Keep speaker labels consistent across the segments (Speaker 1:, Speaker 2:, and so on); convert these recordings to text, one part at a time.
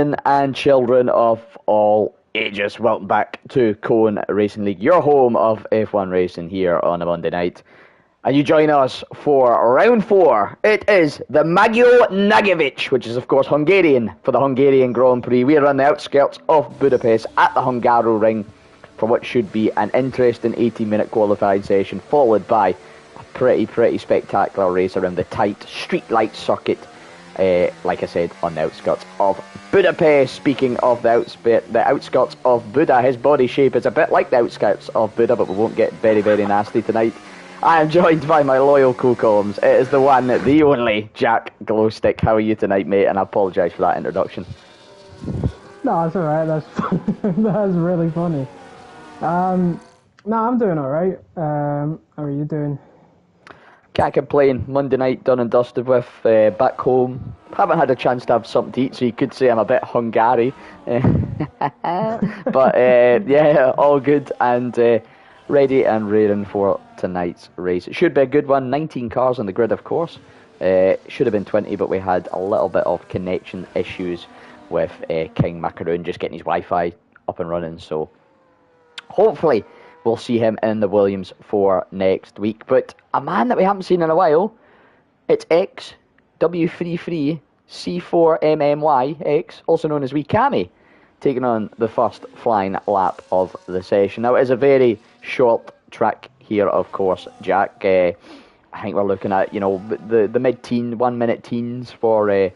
Speaker 1: gentlemen and children of all ages, welcome back to Cone Racing League, your home of F1 racing here on a Monday night. And you join us for round 4. It is the Magyar Nagyvics, which is of course Hungarian for the Hungarian Grand Prix. We are on the outskirts of Budapest at the Hungaroring for what should be an interesting 18-minute qualifying session, followed by a pretty spectacular race around the tight streetlight circuit. Like I said, on the outskirts of Budapest. Speaking of the outskirts of Buda, his body shape is a bit like the outskirts of Buda, but we won't get very nasty tonight. I am joined by my loyal co-columns. It is the one, the only, Jack Glowstick. How are you tonight, mate? And I apologise for that introduction.
Speaker 2: No, it's alright. That's that's really funny. No, I'm doing alright. How are you doing?
Speaker 1: Can't complain. Monday night done and dusted with, back home. Haven't had a chance to have something to eat, so you could say I'm a bit Hungary. But yeah, all good and ready and raring for tonight's race. It should be a good one. 19 cars on the grid, of course. Should have been 20, but we had a little bit of connection issues with King Macaroon just getting his Wi-Fi up and running. So hopefully we'll see him in the Williams for next week. But a man that we haven't seen in a while, it's X, W33, C4MMY, X, also known as Wee Cammy, taking on the first flying lap of the session. Now, it is a very short track here, of course, Jack. I think we're looking at, the mid-teen, 1 minute teens for a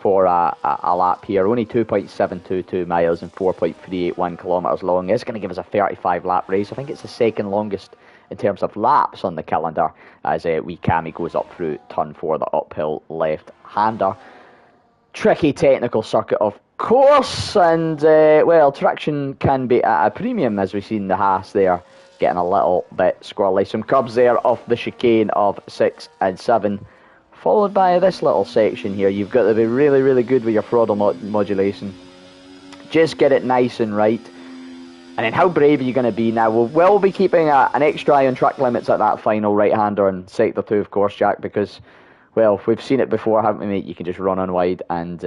Speaker 1: lap here. Only 2.722 miles and 4.381 kilometres long. It's going to give us a 35 lap race. I think it's the second longest in terms of laps on the calendar as Wee Cammy goes up through turn 4, the uphill left-hander. Tricky technical circuit, of course, and traction can be at a premium, as we've seen the Haas there getting a little bit squirrely. Some curbs there off the chicane of 6 and 7. Followed by this little section here. You've got to be really good with your throttle modulation. Just get it nice and right. And then how brave are you going to be now? We'll be keeping an extra eye on track limits at that final right-hander in Sector 2, of course, Jack, because, well, we've seen it before, haven't we, mate? You can just run on wide and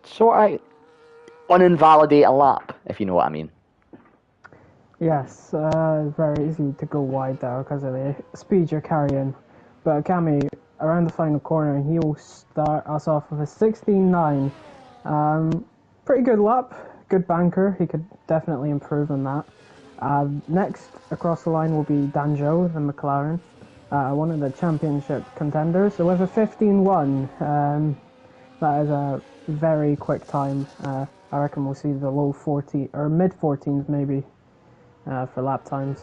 Speaker 1: sort of uninvalidate a lap, if you know what I mean.
Speaker 2: Yes, very easy to go wide there because of the speed you're carrying. But Cammy, around the final corner, he'll start us off with a 16.9. Pretty good lap, good banker. He could definitely improve on that. Next across the line will be Danjo, the McLaren, one of the championship contenders. So with a 15.1, that is a very quick time. I reckon we'll see the low 40 or mid 14s maybe for lap times.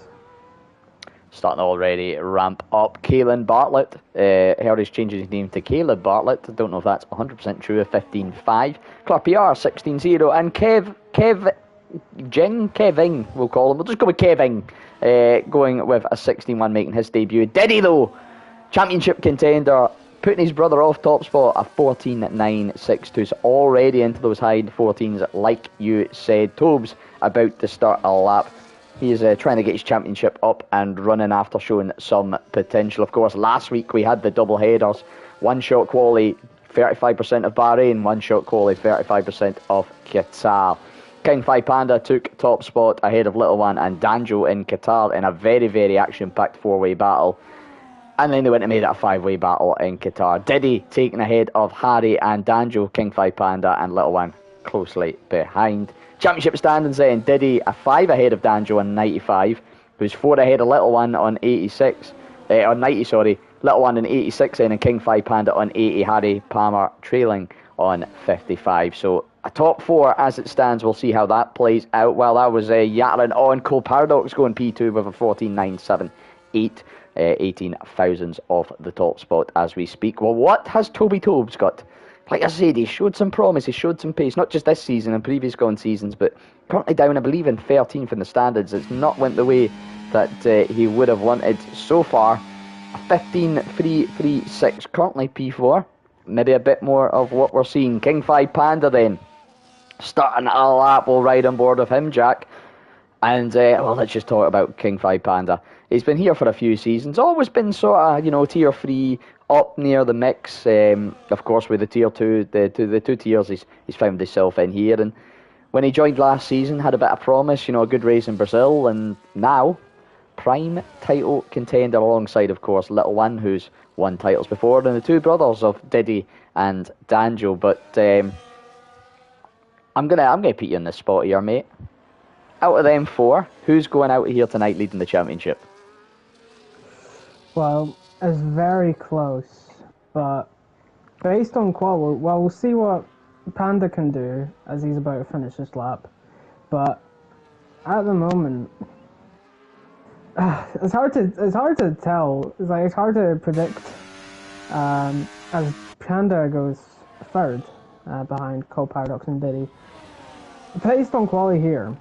Speaker 1: Starting to already ramp up. Caelan Bartlett. Heard he's changing his name to Caleb Bartlett. I don't know if that's 100% true. A 15.5. Clark PR 16.0. And Kevin, we'll call him. We'll just go with Kevin. Going with a 16.1, making his debut. Diddy, though, championship contender, putting his brother off top spot, a 14.962. So already into those high 14s, like you said. Tobes about to start a lap. He is trying to get his championship up and running after showing some potential. Of course, last week we had the double headers. One-shot quali, 35% of Bahrain. One-shot quali, 35% of Qatar. King Phi Panda took top spot ahead of Little One and Danjo in Qatar in a very action-packed four-way battle. And then they went and made it a five-way battle in Qatar. Diddy taking ahead of Harry and Danjo, King Phi Panda and Little One closely behind. Championship standings then, Diddy a 5 ahead of Danjo on 95, who's 4 ahead of Little One on 86, on 90, sorry. Little One on 86 then, and King Phi Panda on 80, Harry Palmer trailing on 55. So a top 4 as it stands. We'll see how that plays out. Well, that was yattering on. Cole Paradox going P2 with a 14.978, 18 thousandths off the top spot as we speak. Well, what has Toby Tobes got? Like I said, he showed some promise, he showed some pace, not just this season and previous gone seasons, but currently down, I believe, in 13th in the standards. It's not went the way that he would have wanted so far. A 15.336, currently P4. Maybe a bit more of what we're seeing. King Phi Panda then, starting a lap. We'll ride on board with him, Jack. And well, let's just talk about King Five Panda. He's been here for a few seasons, always been sort of, tier 3, up near the mix. Of course, with the tier 2, the two tiers he's found himself in here. And when he joined last season, had a bit of promise, a good race in Brazil, and now prime title contender alongside, of course, Little One, who's won titles before, and the two brothers of Diddy and Danjo. But I'm gonna put you in this spot here, mate. Out of them four, who's going out here tonight leading the championship?
Speaker 2: Well, it's very close, but based on qual, well, we'll see what Panda can do as he's about to finish this lap. But at the moment, it's hard to tell. It's hard to predict. As Panda goes third behind Cole Paradox and Diddy. Based on quality here,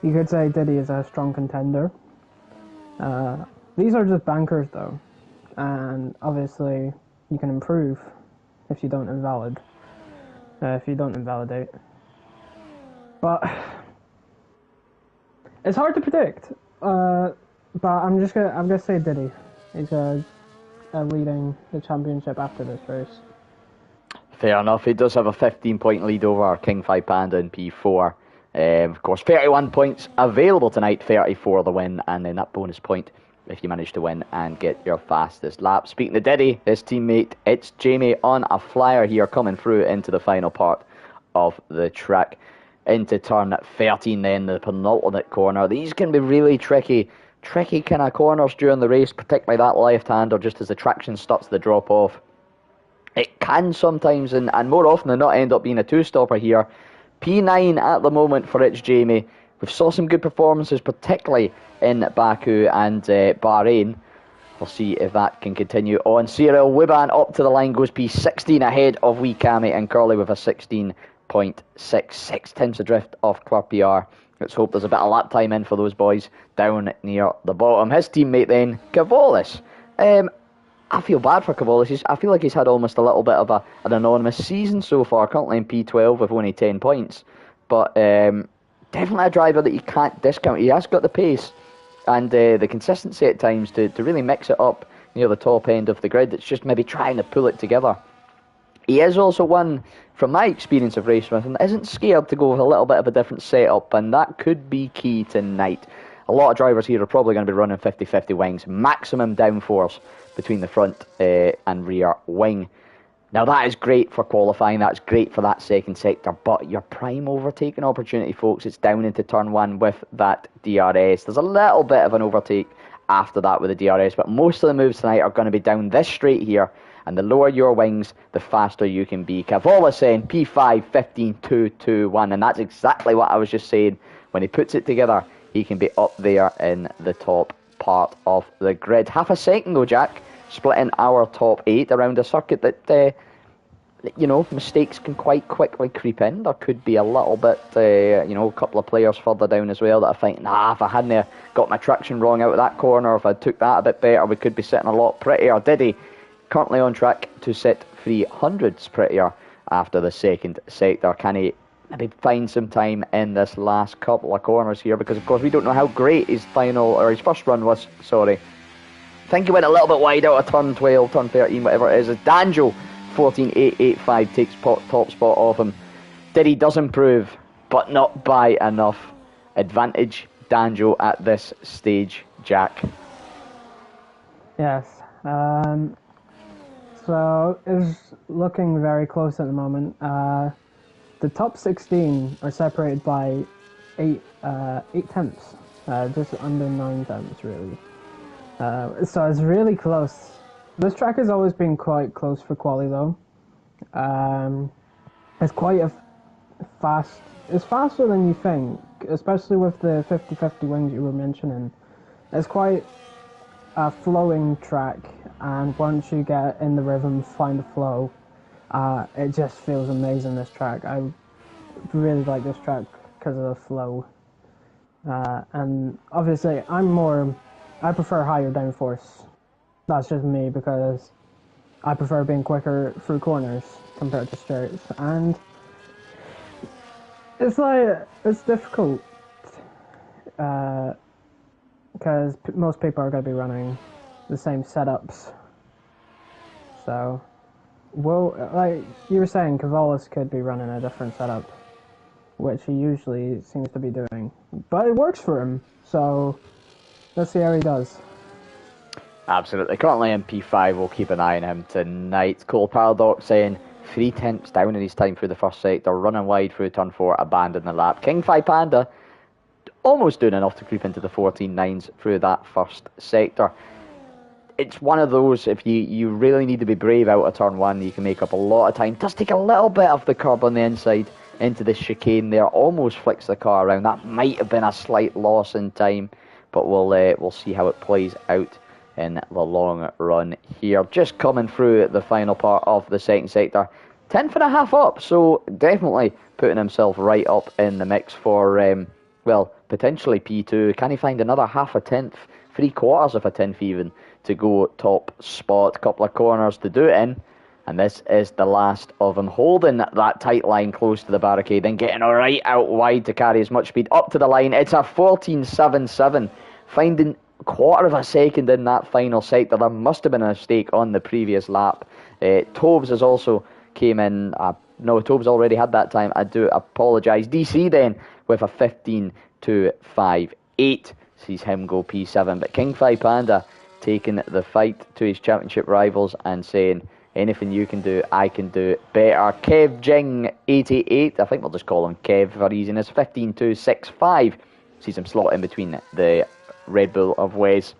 Speaker 2: you could say Diddy is a strong contender. These are just bankers though, and obviously you can improve if you don't invalidate. But it's hard to predict. But I'm gonna say Diddy is leading the championship after this race.
Speaker 1: Fair enough. He does have a 15-point lead over King 5 Panda in P4. Of course, 31 points available tonight, 30 for the win, and then that bonus point if you manage to win and get your fastest lap. Speaking of Diddy, his teammate, it's Jamie on a flyer here coming through into the final part of the track. Into turn 13 then, the penultimate corner. These can be really tricky kind of corners during the race, particularly that left-hander just as the traction starts to drop off. It can sometimes, and more often than not, end up being a two-stopper here. P9 at the moment for It's Jamie. We've saw some good performances, particularly in Baku and Bahrain. We'll see if that can continue on. CRL Wiban up to the line, goes P16 ahead of Wee Cammy and Curly with a 16.66 tenths adrift off Club PR. Let's hope there's a bit of lap time in for those boys down near the bottom. His teammate then, Cavolis. I feel bad for Cavolis. I feel like he's had almost a little bit of an anonymous season so far, currently in P12 with only 10 points. But definitely a driver that you can't discount. He has got the pace and the consistency at times to really mix it up near the top end of the grid. It's just maybe trying to pull it together. He is also one, from my experience of racing, isn't scared to go with a little bit of a different setup, and that could be key tonight. A lot of drivers here are probably going to be running 50-50 wings, maximum downforce between the front and rear wing. Now that is great for qualifying, that's great for that second sector, but your prime overtaking opportunity, folks, it's down into turn 1 with that DRS. There's a little bit of an overtake after that with the DRS, but most of the moves tonight are going to be down this straight here, and the lower your wings, the faster you can be. Cavola saying P5, 15.221, and that's exactly what I was just saying. When he puts it together, he can be up there in the top part of the grid. Half a second though, Jack, splitting our top 8 around a circuit that, mistakes can quite quickly creep in. There could be a little bit, a couple of players further down as well that are thinking, if I hadn't got my traction wrong out of that corner, if I took that a bit better, we could be sitting a lot prettier. Diddy currently on track to sit 300s prettier after the second sector. Can he maybe find some time in this last couple of corners here? Because of course we don't know how great his first run was. I think he went a little bit wide out of turn 12, turn 13, whatever it is. As Danjo 14.885 takes top spot off him. Diddy does improve, but not by enough. Advantage Danjo at this stage, Jack.
Speaker 2: Yes. So it's looking very close at the moment. The top 16 are separated by 8 tenths, just under 9 tenths really. So it's really close. This track has always been quite close for quali though. It's quite it's faster than you think, especially with the 50-50 wings you were mentioning. It's quite a flowing track, and once you get in the rhythm, find the flow, it just feels amazing, this track. I really like this track because of the flow. And obviously I prefer higher downforce. That's just me, because I prefer being quicker through corners compared to straights. And it's difficult. because most people are going to be running the same setups. So, well, like you were saying, Cavalis could be running a different setup, which he usually seems to be doing. But it works for him, so let's see how he does.
Speaker 1: Absolutely. Currently in P5, we'll keep an eye on him tonight. Cole Paradox saying 3/10 down in his time through the first sector, running wide through turn 4, abandon the lap. King Fi Panda almost doing enough to creep into the 14.9s through that first sector. It's one of those, if you really need to be brave out of turn 1, you can make up a lot of time. Does take a little bit of the curb on the inside into the chicane there, almost flicks the car around. That might have been a slight loss in time, but we'll see how it plays out in the long run here. Just coming through the final part of the second sector, 10th and a half up, so definitely putting himself right up in the mix for, well, potentially P2. Can he find another half a tenth, 3/4 of a tenth even, to go top spot? Couple of corners to do it in, and this is the last of him, holding that tight line close to the barricade and getting right out wide to carry as much speed up to the line. It's a 14.77, finding quarter of a second in that final sector. There must have been a mistake on the previous lap. Tobes has also came in. No, Tobes already had that time. I do apologise. DC then with a 15.258 sees him go P7. But King Fi Panda taking the fight to his championship rivals and saying, anything you can do, I can do better. Kev Jing 88, I think we'll just call him Kev for easiness, 15.265 sees him slot in between the Red Bull of Wes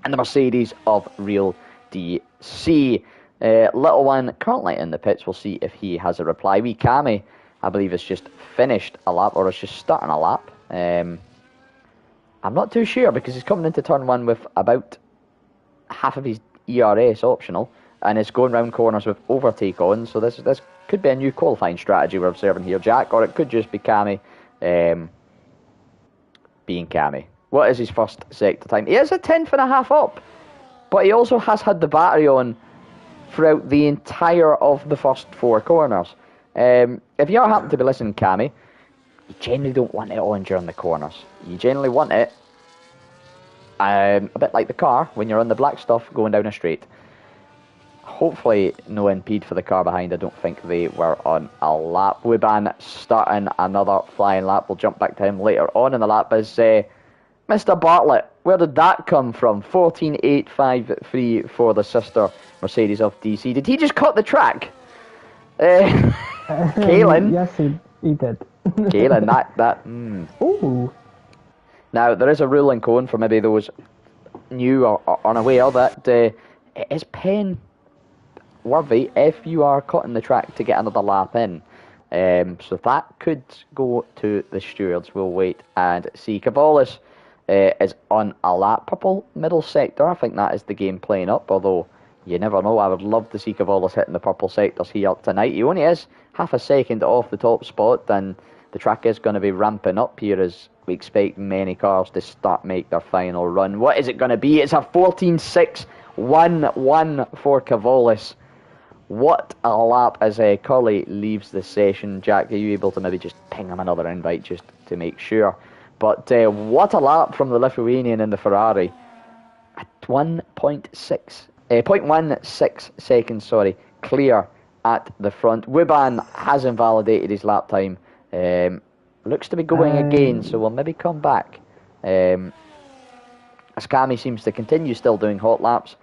Speaker 1: and the Mercedes of Real DC. Little one currently in the pits. We'll see if he has a reply. Wee Cammy, I believe, has just finished a lap, or is just starting a lap. I'm not too sure, because he's coming into turn 1 with about half of his ERS optional and is going round corners with overtake on. So this could be a new qualifying strategy we're observing here, Jack, or it could just be Cammy being Cammy. What is his first sector time? He is a 10th and a half up, but he also has had the battery on throughout the entire of the first 4 corners. If you happen to be listening, Cammy, you generally don't want it on during the corners. You generally want it a bit like the car when you're on the black stuff going down a straight. Hopefully no impede for the car behind. I don't think they were on a lap. Wiban starting another flying lap. We'll jump back to him later on in the lap as Mr. Bartlett. Where did that come from? 14.853 for the sister Mercedes of DC. Did he just cut the track? Kaylin.
Speaker 2: Yes, he did.
Speaker 1: Kaylin, that.
Speaker 2: Ooh.
Speaker 1: Now, there is a rule in Cone for maybe those new or unaware that it is pen worthy if you are cutting the track to get another lap in. So that could go to the stewards. We'll wait and see. Cavalis is on a lap. Purple middle sector. I think that is the game playing up, although you never know. I would love to see Cavalis hitting the purple sectors here tonight. He only is half a second off the top spot, and the track is going to be ramping up here as we expect many cars to make their final run. What is it going to be? It's a 14.611 for Cavalis. What a lap as Cully leaves the session. Jack, are you able to maybe just ping him another invite just to make sure? But what a lap from the Lithuanian in the Ferrari. At 0.16 seconds, clear at the front. Wiban has invalidated his lap time. Looks to be going again, so we'll maybe come back. As Cammy seems to continue still doing hot laps.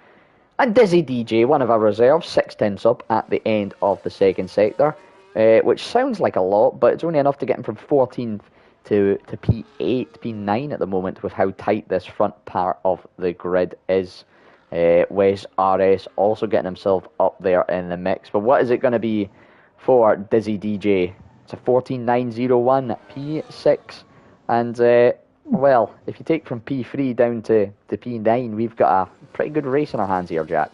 Speaker 1: And Dizzy DJ, one of our reserves, 6/10 up at the end of the second sector, which sounds like a lot, but it's only enough to get him from 14th to P8, P9 at the moment with how tight this front part of the grid is. Wes RS also getting himself up there in the mix. But what is it going to be for Dizzy DJ? It's a 14.901 P6. And, well, if you take from P3 down to P9, we've got a pretty good race in our hands here, Jack.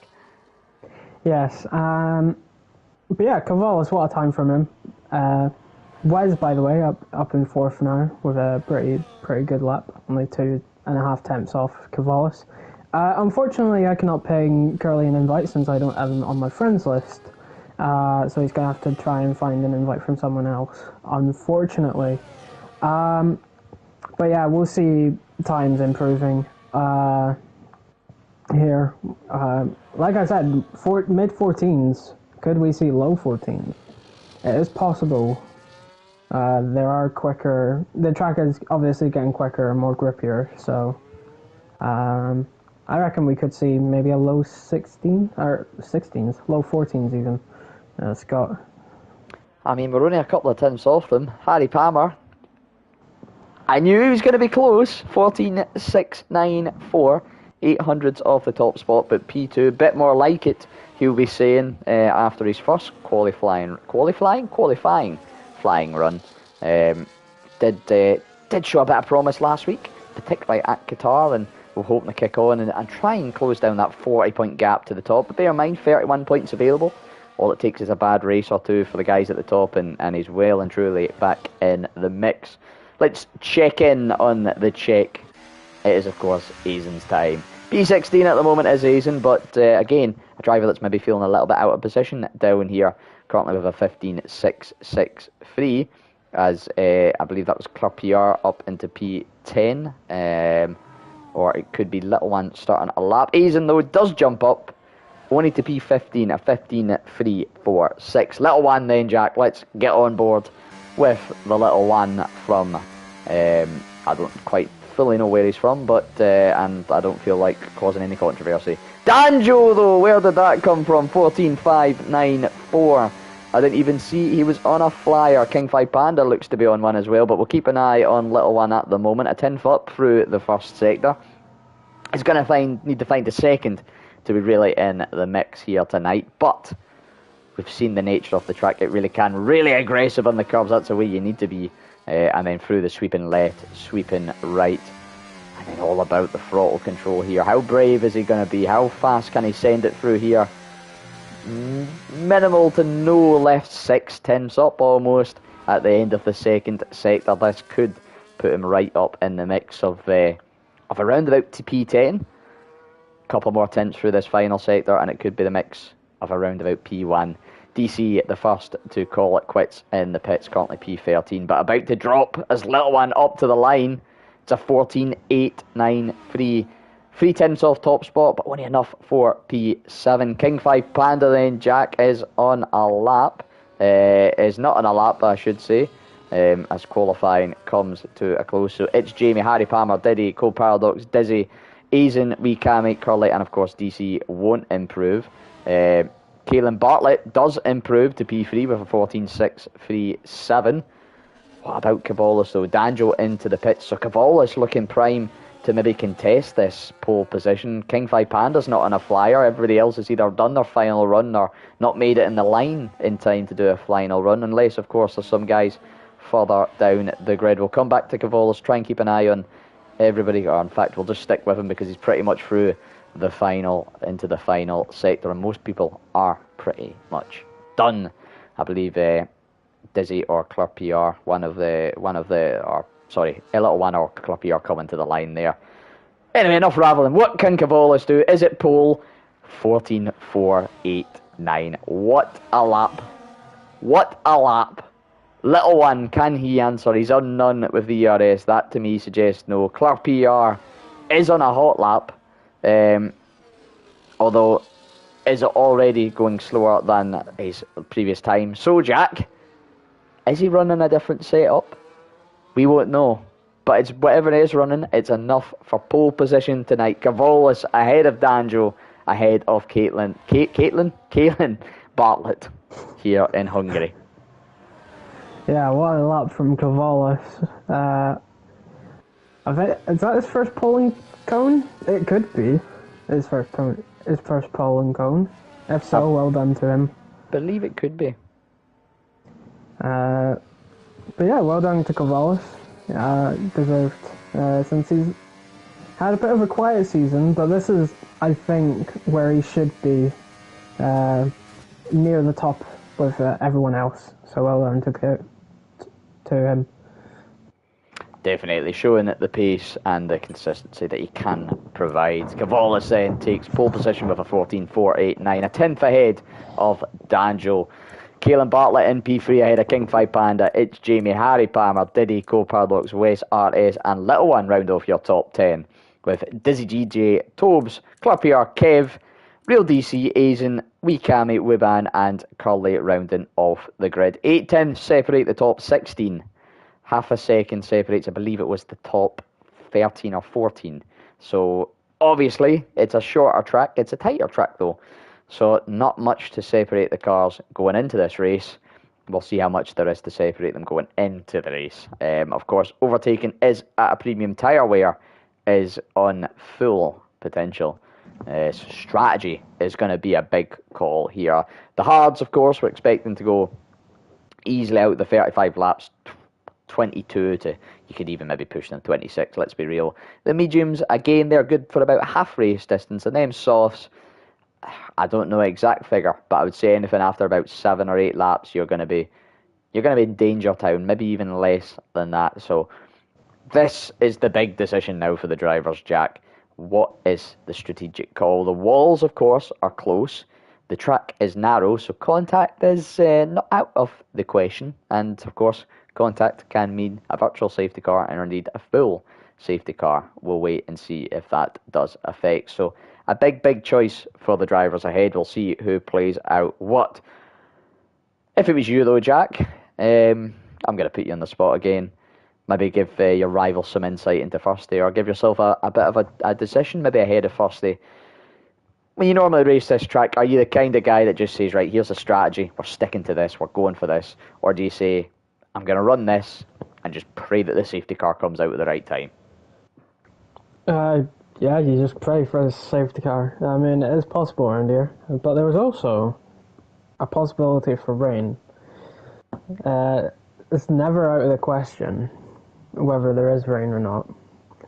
Speaker 2: Yes. But yeah, Cavalis, what a time from him. Wes, by the way, up in 4th now with a pretty good lap. Only 2.5 tenths off Cavalis. Unfortunately, I cannot ping Curly an invite since I don't have him on my friends list. So he's going to have to try and find an invite from someone else, unfortunately. But yeah, we'll see times improving here. Like I said, mid 14s. Could we see low 14s? It is possible. There are quicker. The track is obviously getting quicker and more grippier, so I reckon we could see maybe a low 16 or 16s, low 14s even. Scott.
Speaker 1: I mean, we're only a couple of tenths off them. Harry Palmer. I knew he was going to be close. 14.694. 800s off the top spot, but P2, a bit more like it, he'll be saying after his first qualifying flying run. Did show a bit of promise last week, particularly at Qatar, and we're hoping to kick on and try and close down that 40-point gap to the top. But bear in mind, 31 points available. All it takes is a bad race or two for the guys at the top, and he's well and truly back in the mix. Let's check in on the Czech. It is, of course, Aizen's time. P16 at the moment is Aizen, but again, a driver that's maybe feeling a little bit out of position down here, currently with a 15.663, as I believe that was Clapier up into P10, or it could be Little One starting a lap. Aizen, though, does jump up, only to P15, a 15.346. Little One then, Jack, let's get on board with the Little One from, I don't quite fully know where he's from, but and I don't feel like causing any controversy. Danjo, though, where did that come from? 14.594. I didn't even see he was on a flyer. King 5 Panda looks to be on one as well, but we'll keep an eye on Little One at the moment. A 10th up through the first sector. He's going to need to find a second to be really in the mix here tonight, but we've seen the nature of the track. It really can, really aggressive on the curves. That's the way you need to be. And then through the sweeping left, sweeping right, and then all about the throttle control here. How brave is he going to be? How fast can he send it through here? Minimal to no left 6/10 up almost at the end of the second sector. This could put him right up in the mix of around about P10. Couple more tenths through this final sector, and it could be the mix of around about P1. DC, the first to call it quits in the pits, currently P13, but about to drop as Little One up to the line. It's a 14.893. 3/10 off top spot, but only enough for P7. King 5 Panda then, Jack, is on a lap. Is not on a lap, I should say, as qualifying comes to a close. So it's Jamie, Harry Palmer, Diddy, Cold Paradox, Dizzy, Aizen, Wee Curly, and of course DC won't improve. Kaelin Bartlett does improve to P3 with a 14.637. What about Cavalis though? Danjo into the pits, so Cavalis looking prime to maybe contest this pole position. King 5 Panda's not on a flyer. Everybody else has either done their final run or not made it in the line in time to do a final run, unless of course there's some guys further down the grid. We'll come back to Cavalis, try and keep an eye on everybody, or in fact we'll just stick with him because he's pretty much through the final, into the final sector, and most people are pretty much done. I believe Dizzy or Clapier, Little One or Clapier coming to the line there. Anyway, enough raveling. What can Cavalis do? Is it pole? 14.489. What a lap. What a lap. Little One, can he answer? He's on none with the ERS. That to me suggests no. Clapier is on a hot lap. Although, is it already going slower than his previous time? So, Jack, is he running a different setup? We won't know. But it's whatever it is running, it's enough for pole position tonight. Cavalis ahead of Danjo, ahead of Kaelin Bartlett here in Hungary.
Speaker 2: Yeah, what a lap from Cavalis. Is that his first polling cone? It could be his first polling cone. If so, well done to him.
Speaker 1: Believe it could be.
Speaker 2: But yeah, well done to Cavalis. Deserved. Since he's had a bit of a quiet season, but this is, I think, where he should be, near the top with everyone else. So well done to him.
Speaker 1: Definitely showing at the pace and the consistency that he can provide. Cavalis then takes pole position with a 14.489, a 10th ahead of Danjo. Caelan Bartlett in P3 ahead of King 5 Panda. It's Jamie, Harry Palmer, Diddy, Cole Paradox, Wes, RS, and Little One round off your top 10. With Dizzy GJ, Tobes, Club PR, Kev, Real DC, Aizen, Wee Cammy, Wiban, and Curly rounding off the grid. 8-10 separate the top 16. Half a second separates, I believe it was the top 13 or 14. So obviously it's a shorter track. It's a tighter track though. So not much to separate the cars going into this race. We'll see how much there is to separate them going into the race. Of course, overtaking is at a premium tyre wear is on full potential. Strategy is going to be a big call here. The hards, of course, we're expecting to go easily out the 35 laps, 22 to, you could even maybe push them 26, let's be real. The mediums, again, they're good for about half race distance, and them softs, I don't know exact figure, but I would say anything after about 7 or 8 laps, you're going to be in danger town, maybe even less than that. So this is the big decision now for the drivers, Jack. What is the strategic call? The walls, of course, are close. The track is narrow, so contact is not out of the question. And, of course, contact can mean a virtual safety car and indeed a full safety car. We'll wait and see if that does affect. So a big choice for the drivers ahead. We'll see who plays out what. If it was you, though, Jack, I'm going to put you on the spot again. Maybe give your rival some insight into first day, or give yourself a bit of a decision, maybe ahead of first day. When you normally race this track, are you the kind of guy that just says, right, here's a strategy, we're sticking to this, we're going for this? Or do you say, I'm going to run this and just pray that the safety car comes out at the right time?
Speaker 2: Yeah, you just pray for the safety car. I mean, it is possible around here, but there was also a possibility for rain. It's never out of the question whether there is rain or not.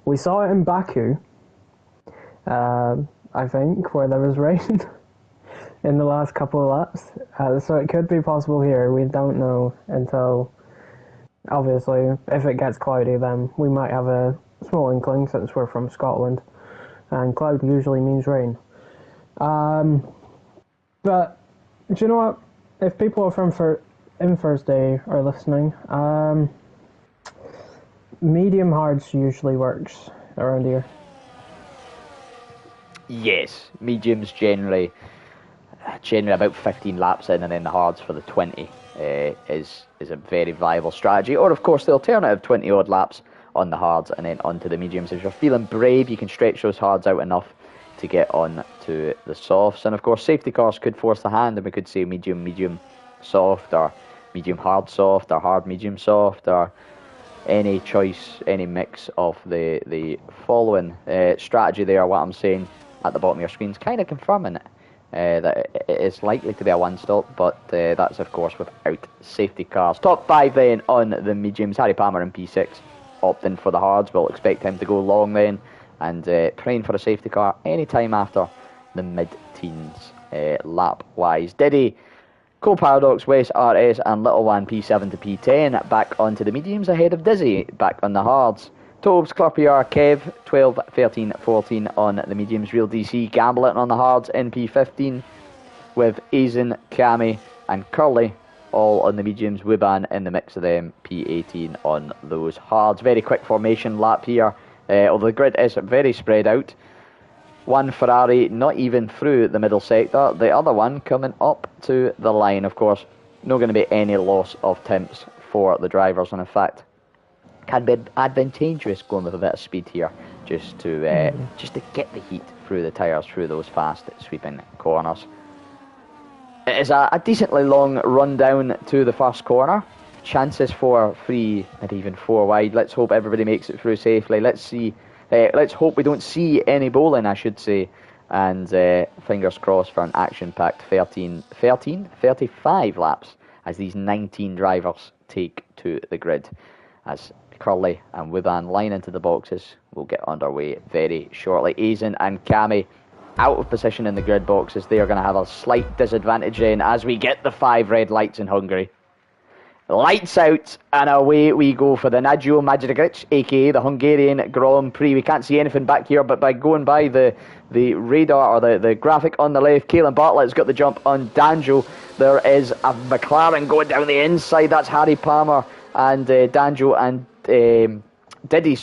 Speaker 2: We saw it in Baku, I think, where there was rain in the last couple of laps. So it could be possible here. We don't know until, obviously, if it gets cloudy, then we might have a small inkling since we're from Scotland, and cloud usually means rain. But do you know what? If people are from in first day are listening, medium hards usually works around here.
Speaker 1: Yes, mediums generally about 15 laps in, and then the hards for the 20 is a very viable strategy. Or of course the alternative 20 odd laps on the hards and then onto the mediums. If you're feeling brave, you can stretch those hards out enough to get on to the softs. And of course safety cars could force the hand, and we could say medium soft, or medium hard soft, or hard medium soft, or any choice, any mix of the following strategy there. What I'm saying at the bottom of your screen is kind of confirming it, that it is likely to be a one-stop, but that's of course without safety cars. Top 5 then on the mediums. Harry Palmer in P6 opting for the hards. We'll expect him to go long then, and praying for a safety car anytime after the mid-teens lap-wise. Diddy, Cole Paradox, Wes, RS, and Little One P7 to P10 back onto the mediums ahead of Dizzy back on the hards. Tobes, Clurpier, Kev, 12, 13, 14 on the mediums. Real DC gambling on the hards in P15 with Aizen, Cammy, and Curly all on the mediums. Wiban in the mix of them, P18 on those hards. Very quick formation lap here, although the grid is very spread out. One Ferrari not even through the middle sector, the other one coming up to the line. Of course, not going to be any loss of temps for the drivers, and in fact can be advantageous going with a bit of speed here, just to get the heat through the tyres through those fast sweeping corners. It is a decently long run down to the first corner. Chances for 3, maybe even 4 wide. Let's hope everybody makes it through safely. Let's hope we don't see any bowling, I should say. And fingers crossed for an action-packed 35 laps as these 19 drivers take to the grid. As Curly and Wiban line into the boxes, we'll get underway very shortly. Aizen and Cammy out of position in the grid boxes. They are going to have a slight disadvantage in as we get the 5 red lights in Hungary. Lights out, and away we go for the Naggio Magic, aka the Hungarian Grand Prix. We can't see anything back here, but by going by the radar or the graphic on the left, Caelan Bartlett's got the jump on Danjo. There is a McLaren going down the inside. That's Harry Palmer and Danjo and Diddy,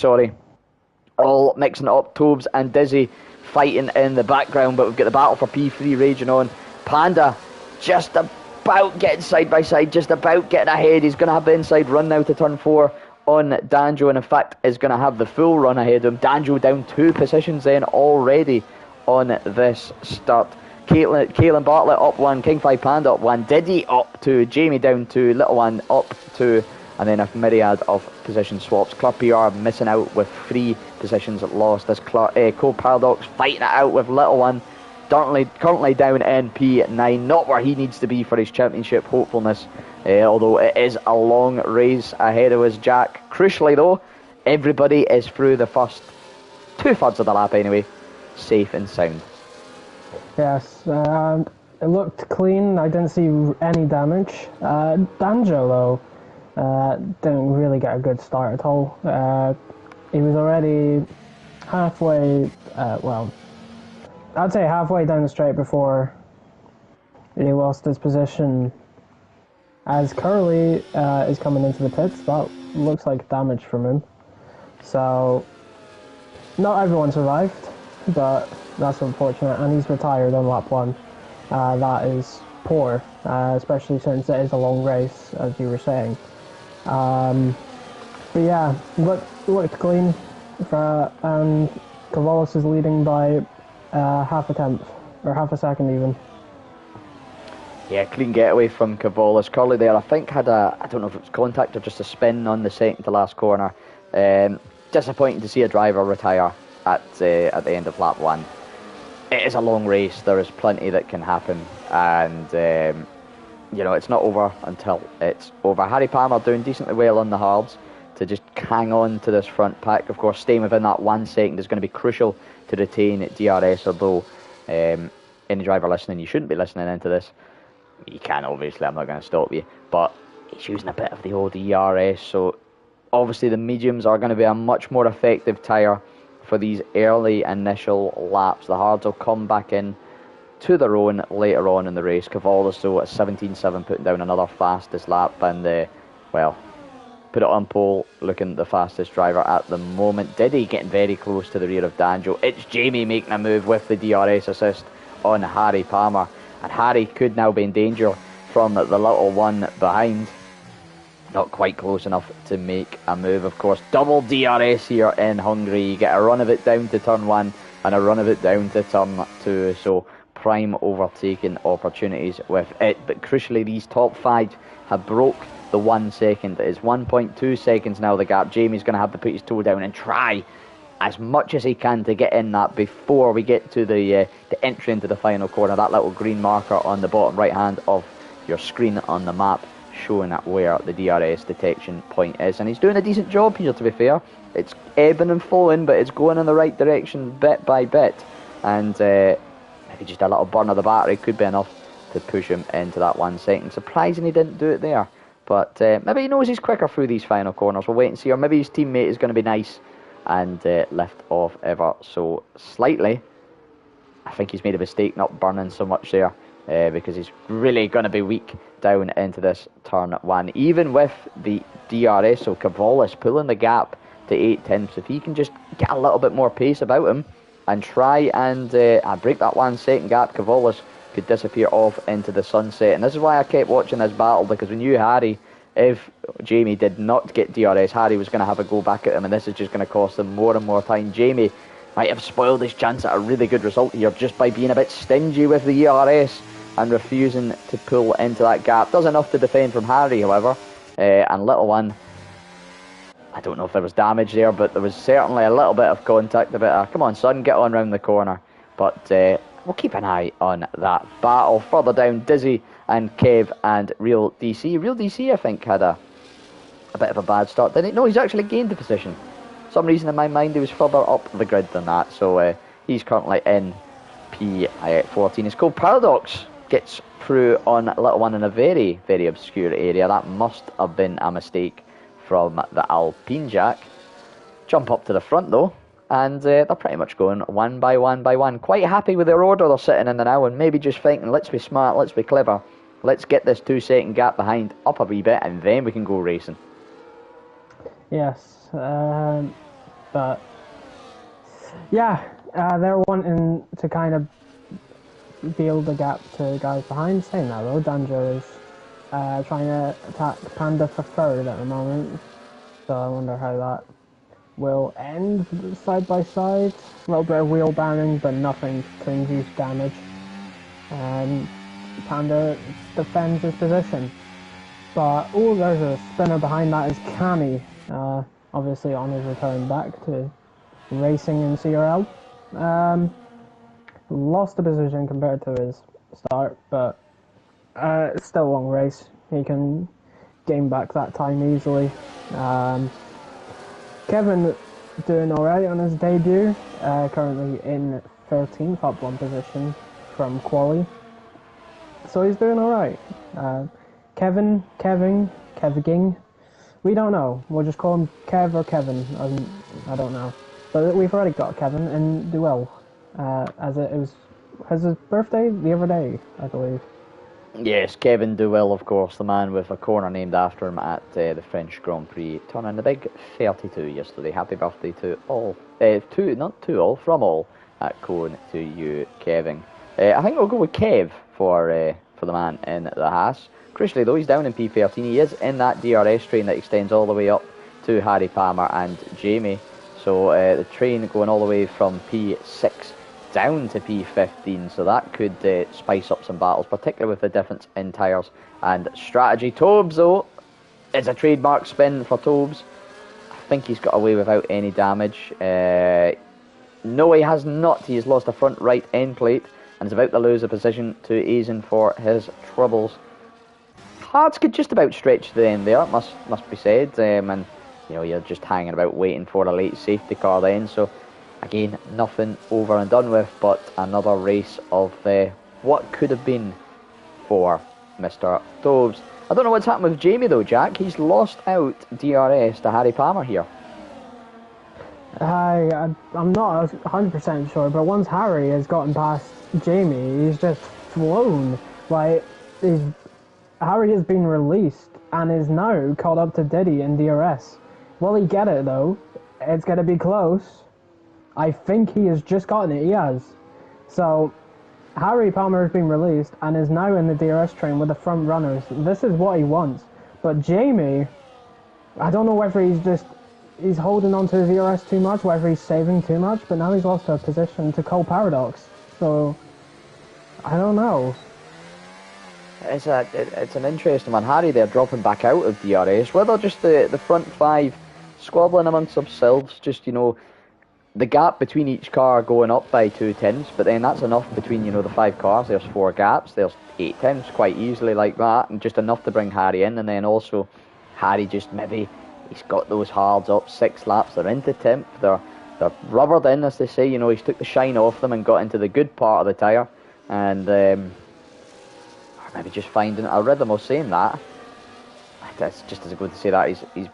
Speaker 1: all mixing it up. Tobes and Dizzy fighting in the background, but we've got the battle for P3 raging on. Panda just about getting side by side, just about getting ahead. He's going to have the inside run now to turn 4 on Danjo, and in fact is going to have the full run ahead of him. Danjo down 2 positions then already on this start. Caelan Bartlett up 1, King 5 Panda up 1, Diddy up 2, Jamie down 2, Little One up 2, and then a myriad of position swaps. Club PR missing out with 3 positions lost as Cole Paradox fighting it out with Little One. Currently down in P9, not where he needs to be for his championship hopefulness, although it is a long race ahead of us, Jack. Crucially though, everybody is through the first 2/3 of the lap anyway, safe and sound.
Speaker 2: Yes, it looked clean. I didn't see any damage. Danjo though didn't really get a good start at all. He was already halfway, I'd say halfway down the straight before he lost his position. As Curly is coming into the pits, that looks like damage from him. So, not everyone survived, but that's unfortunate. And he's retired on lap 1. That is poor, especially since it is a long race, as you were saying. But yeah, looked clean, and Cavalos is leading by half a tenth, or half a second even.
Speaker 1: Yeah, clean getaway from Cavalos. Curly there, I think, had I don't know if it was contact or just a spin on the second to last corner. Disappointing to see a driver retire at the end of lap 1. It is a long race. There is plenty that can happen, and it's not over until it's over. Harry Palmer doing decently well on the hards to just hang on to this front pack. Of course, staying within that 1 second is going to be crucial to retain DRS, although any driver listening, you shouldn't be listening into this. You can, obviously, I'm not going to stop you, but he's using a bit of the old ERS, so obviously the mediums are going to be a much more effective tyre for these early initial laps. The hards will come back in to their own later on in the race. Cavalos, though, at 17.7, putting down another fastest lap, and put it on pole, looking the fastest driver at the moment. Diddy getting very close to the rear of Danjo. It's Jamie making a move with the DRS assist on Harry Palmer, and Harry could now be in danger from the little one behind. Not quite close enough to make a move, of course. Double DRS here in Hungary. You get a run of it down to turn 1 and a run of it down to turn 2, so prime overtaking opportunities with it. But crucially, these top 5 have broke the 1 second. It is 1.2 seconds now, the gap. Jamie's going to have to put his toe down and try as much as he can to get in that before we get to the entry into the final corner. That little green marker on the bottom right hand of your screen on the map showing where the DRS detection point is, and he's doing a decent job here, to be fair. It's ebbing and flowing, but it's going in the right direction bit by bit, and maybe just a little burn of the battery could be enough to push him into that 1 second. Surprising he didn't do it there, but maybe he knows he's quicker through these final corners. We'll wait and see, or maybe his teammate is going to be nice and lift off ever so slightly. I think he's made a mistake not burning so much there, because he's really going to be weak down into this turn 1, even with the DRS. So Cavalos pulling the gap to 8 tenths. If he can just get a little bit more pace about him and try and break that 1 second gap, Cavalos could disappear off into the sunset. And this is why I kept watching this battle, because we knew Harry, if Jamie did not get DRS, Harry was going to have a go back at him, and this is just going to cost him more and more time. Jamie might have spoiled his chance at a really good result here just by being a bit stingy with the ERS and refusing to pull into that gap. Does enough to defend from Harry, however, and Little One, I don't know if there was damage there, but there was certainly a little bit of contact, a bit of, come on son, get on round the corner. But we'll keep an eye on that battle. Further down, Dizzy and Kev and Real DC. Real DC, I think, had a bit of a bad start, didn't he? No, he's actually gained the position. For some reason in my mind he was further up the grid than that, so he's currently in P14. It's called Paradox. gets through on little one in a very, very obscure area. That must have been a mistake from the Alpine Jack. Jump up to the front though, and they're pretty much going one by one by one. Quite happy with their order they're sitting in there now, and maybe just thinking, let's be smart, let's be clever, let's get this 2-second gap behind up a wee bit, and then we can go racing.
Speaker 2: Yes, but yeah, they're wanting to kind of build the gap to guys behind. Saying that though, Danjo is trying to attack Panda for third at the moment, so I wonder how that will end. Side by side, a little bit of wheel banging, but nothing to induce damage. Panda defends his position, but oh, there's a spinner behind that is Cammy, obviously on his return back to racing in CRL. Lost the position compared to his start, but it's still a long race. He can gain back that time easily. Kevin doing alright on his debut, currently in 13th, up one position from quali. So he's doing alright. Kevin, we don't know. We'll just call him Kev or Kevin. I don't know. But we've already got Kevin in duel, as it was his birthday the other day, I believe.
Speaker 1: Yes, Kevin Duell, of course, the man with a corner named after him at the French Grand Prix, turning the big 32 yesterday. Happy birthday to all, from all at Cone to you, Kevin. I think we'll go with Kev for the man in the Haas. Crucially though, he's down in P13. He is in that DRS train that extends all the way up to Harry Palmer and Jamie. So the train going all the way from P6 down to P15, so that could spice up some battles, particularly with the difference in tyres and strategy. Tobes, though, is a trademark spin for Tobes. I think he's got away without any damage. No, he has not. He has lost a front right end plate and is about to lose a position to Aizen for his troubles. Hards could just about stretch to the end there, must be said, and you know, you're just hanging about waiting for a late safety car then, so again, nothing over and done with, but another race of what could have been for Mr. Tobes. I don't know what's happened with Jamie though, Jack. He's lost out DRS to Harry Palmer here.
Speaker 2: I'm not 100% sure, but once Harry has gotten past Jamie, he's just flown. Like, Harry has been released and is now caught up to Diddy in DRS. Will he get it though? It's going to be close. I think he has just gotten it, he has. So, Harry Palmer has been released and is now in the DRS train with the front runners. This is what he wants. But Jamie, I don't know whether he's holding on to his DRS too much, whether he's saving too much, but now he's lost a position to Cole Paradox. So, I don't know.
Speaker 1: It's an interesting one. Harry, they're dropping back out of DRS. Whether just the front five squabbling amongst themselves, just, you know, the gap between each car going up by 2 tenths, but then that's enough between, you know, the 5 cars. There's 4 gaps, there's 8 tenths quite easily like that, and just enough to bring Harry in. And then also Harry just maybe he's got those hards up 6 laps. They're into 10th. They're rubbered in, as they say. You know, he's took the shine off them and got into the good part of the tyre, and maybe just finding a rhythm of saying that. That's just as good to say that he's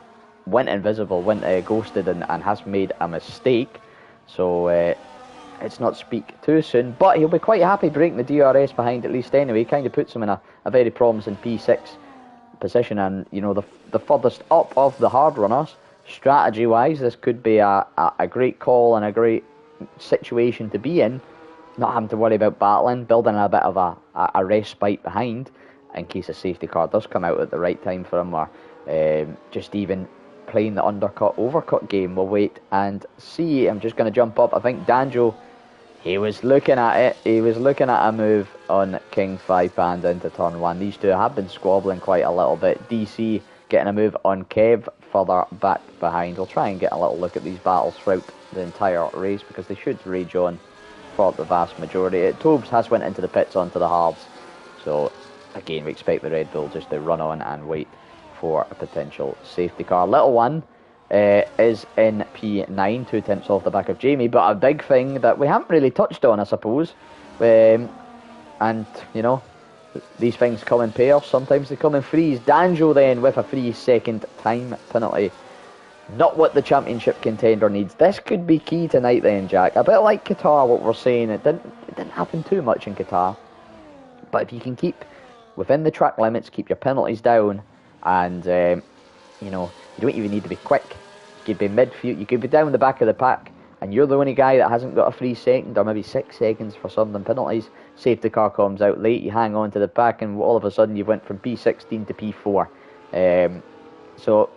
Speaker 1: went invisible, went ghosted, and has made a mistake. So it's not speak too soon, but he'll be quite happy breaking the DRS behind at least anyway. Kind of puts him in a very promising P6 position, and you know, the furthest up of the hard runners. Strategy wise, this could be a great call and a great situation to be in, not having to worry about battling, building a bit of a respite behind in case a safety car does come out at the right time for him, or just even playing the undercut overcut game. We'll wait and see. I'm just going to jump up. I think Danjo, he was looking at it. He was looking at a move on King 5 Panda into turn 1. These two have been squabbling quite a little bit. DC getting a move on Kev further back behind. We'll try and get a little look at these battles throughout the entire race, because they should rage on for the vast majority. Tobes has went into the pits onto the halves, so again we expect the Red Bull just to run on and wait for a potential safety car. Little one is in P9, 2 tenths off the back of Jamie, but a big thing that we haven't really touched on, I suppose, and you know, These things come in pairs, sometimes they come in threes. Danjo then with a 3-second time penalty. Not what the championship contender needs. This could be key tonight then, Jack. A bit like Qatar, what we're saying. It didn't happen too much in Qatar. But if you can keep within the track limits, keep your penalties down, and you know, you don't even need to be quick. You could be midfield, you could be down the back of the pack, and you're the only guy that hasn't got a 3 second or maybe 6 seconds for some of them penalties. Safety car comes out late, you hang on to the back, and all of a sudden you went from P16 to P4. So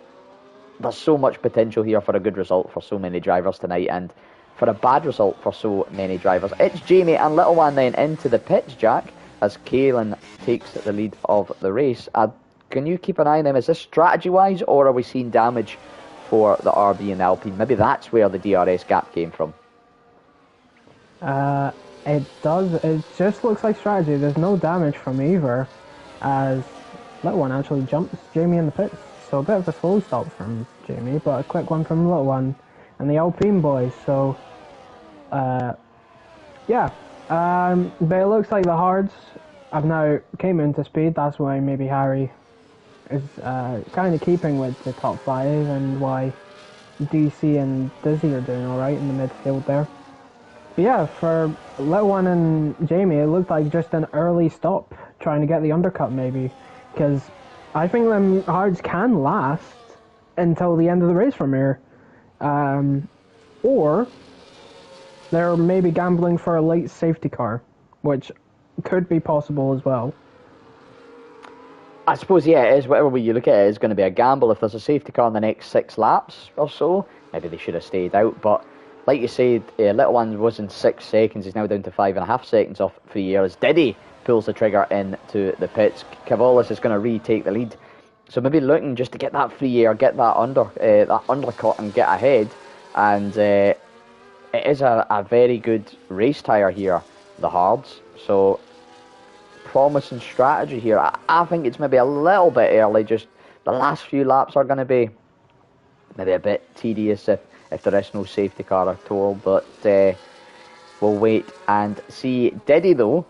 Speaker 1: there's so much potential here for a good result for so many drivers tonight, and for a bad result for so many drivers. It's Jamie and Little One then into the pits, Jack, as Kaelin takes the lead of the race. Can you keep an eye on them? Is this strategy-wise, or are we seeing damage for the RB and Alpine? Maybe that's where the DRS gap came from.
Speaker 2: It does. It just looks like strategy. There's no damage from either, as Little One actually jumps Jamie in the pits. So a bit of a slow stop from Jamie, but a quick one from Little One and the Alpine boys. So, yeah. But it looks like the hards have now came into speed. That's why maybe Harry is kind of keeping with the top 5, and why DC and Dizzy are doing alright in the midfield there. But yeah, for Little One and Jamie, it looked like just an early stop, trying to get the undercut maybe, because I think them hards can last until the end of the race from here. Or they're maybe gambling for a late safety car, which could be possible as well.
Speaker 1: I suppose, yeah, it is. Whatever way you look at it, it's going to be a gamble. If there's a safety car in the next 6 laps or so, maybe they should have stayed out. But like you said, Little One was in 6 seconds. He's now down to 5.5 seconds off 3 years. Diddy pulls the trigger into the pits. Cavalis is going to retake the lead. So maybe looking just to get that free air, get that undercut and get ahead. And it is a very good race tyre here, the hards. So promising strategy here. I think it's maybe a little bit early. Just the last few laps are going to be maybe a bit tedious if there is no safety car at all. But we'll wait and see. Diddy though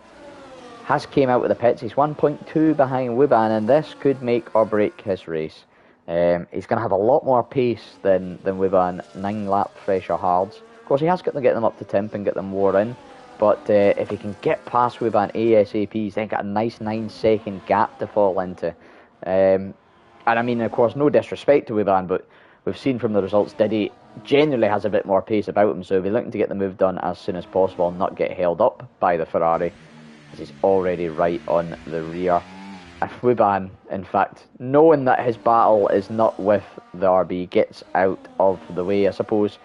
Speaker 1: has came out with the pits. He's 1.2 behind Wuban, and this could make or break his race. He's going to have a lot more pace than Wuban. 9 lap fresher hards. Of course, he has got to get them up to temp and get them wore in. But if he can get past Wuban ASAP, he's then got a nice 9-second gap to fall into. And I mean, of course, no disrespect to Wuban, but we've seen from the results, Diddy generally has a bit more pace about him, so he'll be looking to get the move done as soon as possible and not get held up by the Ferrari, as he's already right on the rear. If Wuban, in fact, knowing that his battle is not with the RB, gets out of the way, I suppose,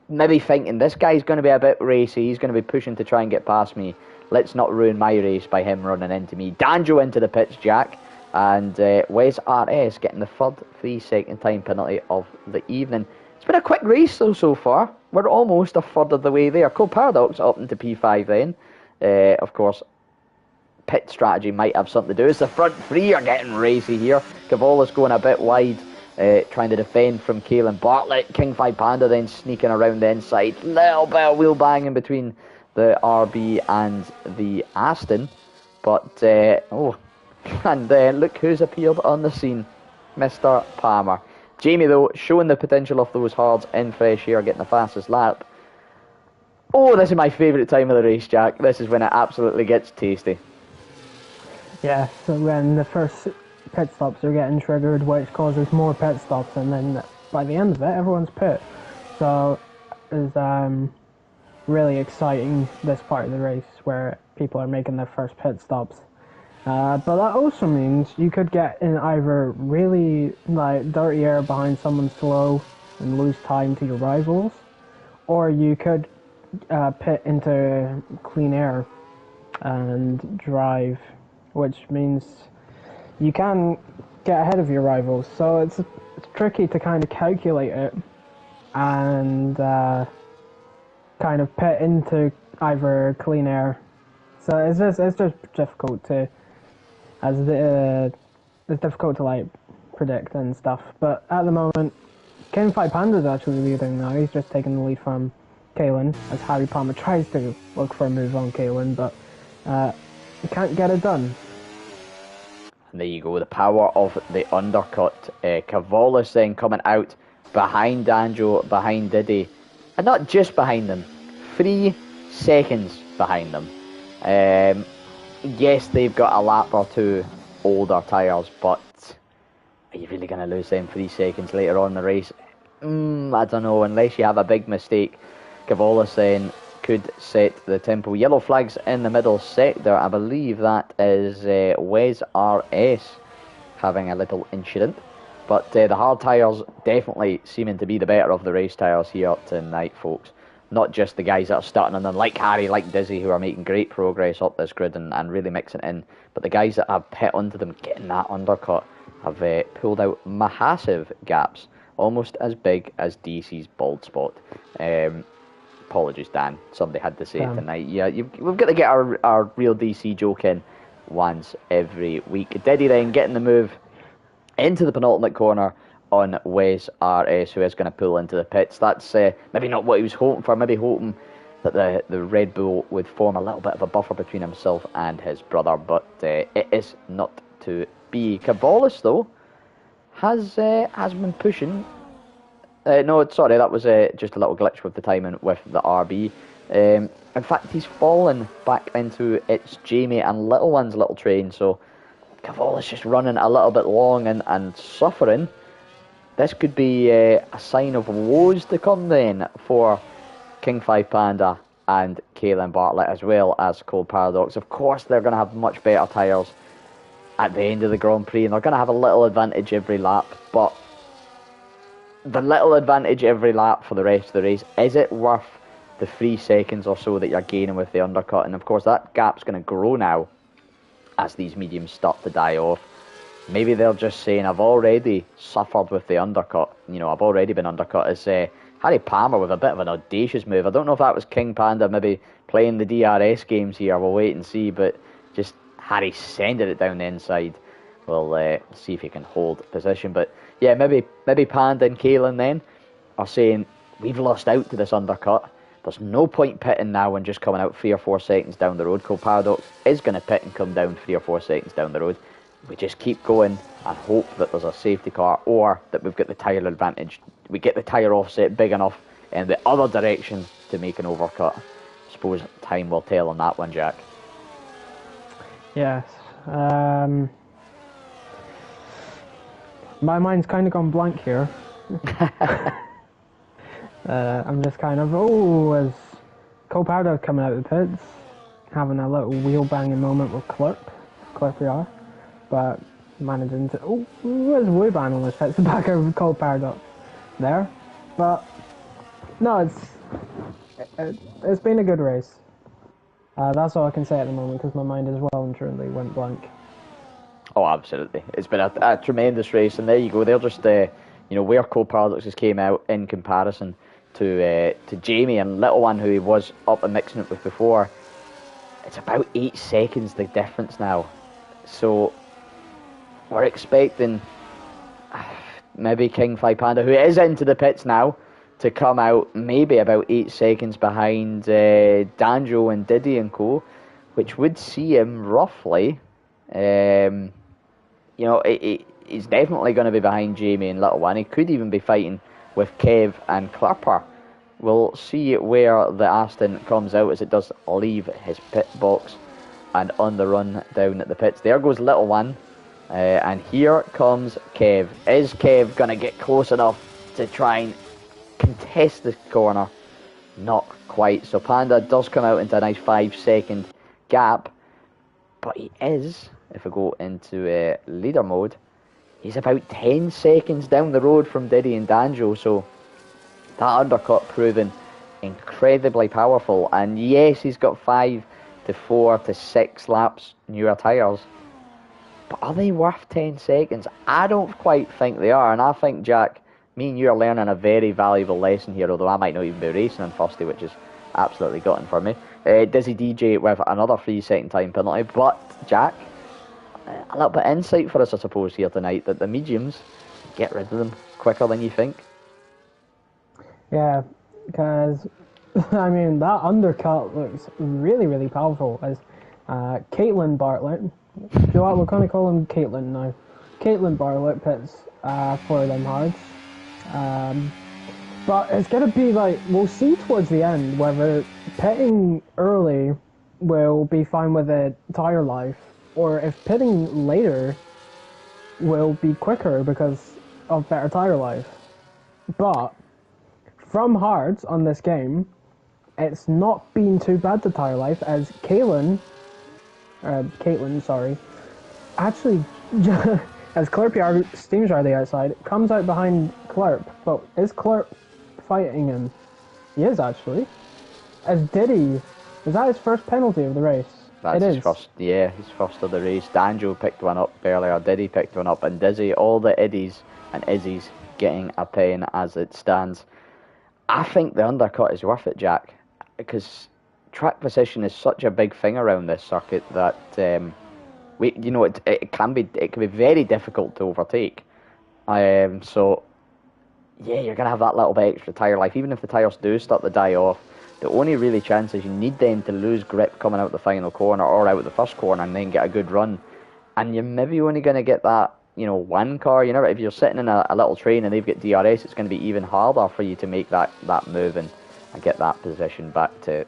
Speaker 1: maybe thinking this guy's going to be a bit racy, he's going to be pushing to try and get past me, let's not ruin my race by him running into me. Danjo into the pits, Jack, and Wes RS getting the third 3-second time penalty of the evening. It's been a quick race though so far. We're almost a third of the way there. Cool Paradox up into P5 then. Of course, pit strategy might have something to do. It's the front 3 are getting racy here. Cavola's going a bit wide, trying to defend from Kaelin Bartlett. King 5 Panda then sneaking around the inside. Little bit of wheel banging between the RB and the Aston. But, and look who's appeared on the scene. Mr. Palmer. Jamie, though, showing the potential of those hards in fresh air, getting the fastest lap. Oh, this is my favourite time of the race, Jack. This is when it absolutely gets tasty.
Speaker 2: Yeah, so when the first pit stops are getting triggered, which causes more pit stops, and then by the end of it, everyone's pit. So it's really exciting, this part of the race, where people are making their first pit stops. But that also means you could get in either really dirty air behind someone slow and lose time to your rivals, or you could pit into clean air and drive, which means you can get ahead of your rivals. So it's tricky to kind of calculate it and kind of pit into either clean air. So it's just difficult to. It's difficult to predict and stuff, but at the moment, King 5 Panda's actually leading now. He's just taking the lead from Kaelin, as Harry Palmer tries to look for a move on Kaelin, but he can't get it done.
Speaker 1: And there you go, the power of the undercut. Cavolis then coming out behind Danjo, behind Diddy. And not just behind them, 3 seconds behind them. Yes, they've got a lap or 2 older tyres, but are you really going to lose them 3 seconds later on in the race? I don't know, unless you have a big mistake. Cavolis then could set the tempo. Yellow flags in the middle sector. I believe that is Wes RS having a little incident. But the hard tyres definitely seeming to be the better of the race tyres here tonight, folks. Not just the guys that are starting on them, like Harry, like Dizzy, who are making great progress up this grid and really mixing it in. But the guys that have pit onto them, getting that undercut, have pulled out massive gaps, almost as big as DC's bald spot. Apologies, Dan. Somebody had to say it tonight. Yeah, we've got to get our real DC joke in once every week. Diddy then getting the move into the penultimate corner on Wes RS, who is going to pull into the pits. That's maybe not what he was hoping for. Maybe hoping that the Red Bull would form a little bit of a buffer between himself and his brother, but it is not to be. Cavolis, though, has been pushing. No, sorry, that was just a little glitch with the timing with the RB. In fact, he's fallen back into it's Jamie and Little One's little train, so Cavolis just running a little bit long and suffering. This could be a sign of woes to come then for King 5 Panda and Kaylin Bartlett, as well as Cold Paradox. Of course, they're going to have much better tyres at the end of the Grand Prix, and they're going to have a little advantage every lap, but the little advantage every lap for the rest of the race, is it worth the 3 seconds or so that you're gaining with the undercut? And of course that gap's going to grow now as these mediums start to die off. Maybe they're just saying, I've already suffered with the undercut, I've already been undercut. As Harry Palmer with a bit of an audacious move. I don't know if that was King Panda maybe playing the DRS games here, we'll wait and see, but just Harry sending it down the inside. We'll see if he can hold position, but yeah, maybe Panda and Kaylin then are saying, we've lost out to this undercut. There's no point pitting now and just coming out 3 or 4 seconds down the road. Cold Paradox is going to pit and come down 3 or 4 seconds down the road. We just keep going and hope that there's a safety car, or that we've got the tyre advantage. We get the tyre offset big enough in the other direction to make an overcut. I suppose time will tell on that one, Jack.
Speaker 2: Yes. My mind's kind of gone blank here. I'm just kind of, as Cold Powder coming out of the pits, having a little wheel banging moment with Clip we are, but managing to, there's a wheel bang on the pits, the back of Cold Powder there, but no, it's been a good race. That's all I can say at the moment, because my mind as well and truly went blank.
Speaker 1: Oh, absolutely. It's been a tremendous race, and there you go. They're just, where Cold Paradoxes came out in comparison to Jamie and Little One, who he was up and mixing it with before. It's about 8 seconds the difference now. So we're expecting maybe King 5 Panda, who is into the pits now, to come out maybe about 8 seconds behind Danjo and Diddy and co, which would see him roughly. He's definitely going to be behind Jamie and Little One. He could even be fighting with Kev and Clapper. We'll see where the Aston comes out as it does leave his pit box and on the run down at the pits. There goes Little One, and here comes Kev. Is Kev going to get close enough to try and contest the corner? Not quite. So Panda does come out into a nice 5-second gap, but he is, if we go into leader mode, he's about 10 seconds down the road from Diddy and Danjo, so that undercut proving incredibly powerful. And yes, he's got 5 to 4 to 6 laps newer tyres, but are they worth 10 seconds? I don't quite think they are, and I think, Jack, me and you are learning a very valuable lesson here, although I might not even be racing on Firsty, which is absolutely gotten for me. Dizzy DJ with another 3-second time penalty, but Jack, a little bit of insight for us, I suppose, here tonight, that the mediums, get rid of them quicker than you think.
Speaker 2: Yeah, because, I mean, that undercut looks really, really powerful, as Caitlin Bartlett You know what, we're going to call him Caitlin now. Caitlin Bartlett pits for them hards. But it's going to be like, we'll see towards the end whether pitting early will be fine with the tyre life, or if pitting later will be quicker because of better tyre life. But from hards on this game, it's not been too bad to tyre life, as Caitlin, sorry, actually, as Clerpy steams are the outside, comes out behind Clerp, but is Clerp fighting him? He is, actually. As Diddy, is that his first penalty of the race?
Speaker 1: That's his first, yeah, his first of the race. Danjo picked one up earlier, Diddy picked one up, and Dizzy, all the Iddies and Izzies getting a pen as it stands. I think the undercut is worth it, Jack, because track position is such a big thing around this circuit that it can be very difficult to overtake. So yeah, you're gonna have that little bit extra tyre life, even if the tyres do start to die off. The only really chance is you need them to lose grip coming out the final corner or out the first corner and then get a good run. And you're maybe only going to get that, one car. If you're sitting in a little train and they've got DRS, it's going to be even harder for you to make that move and get that position back to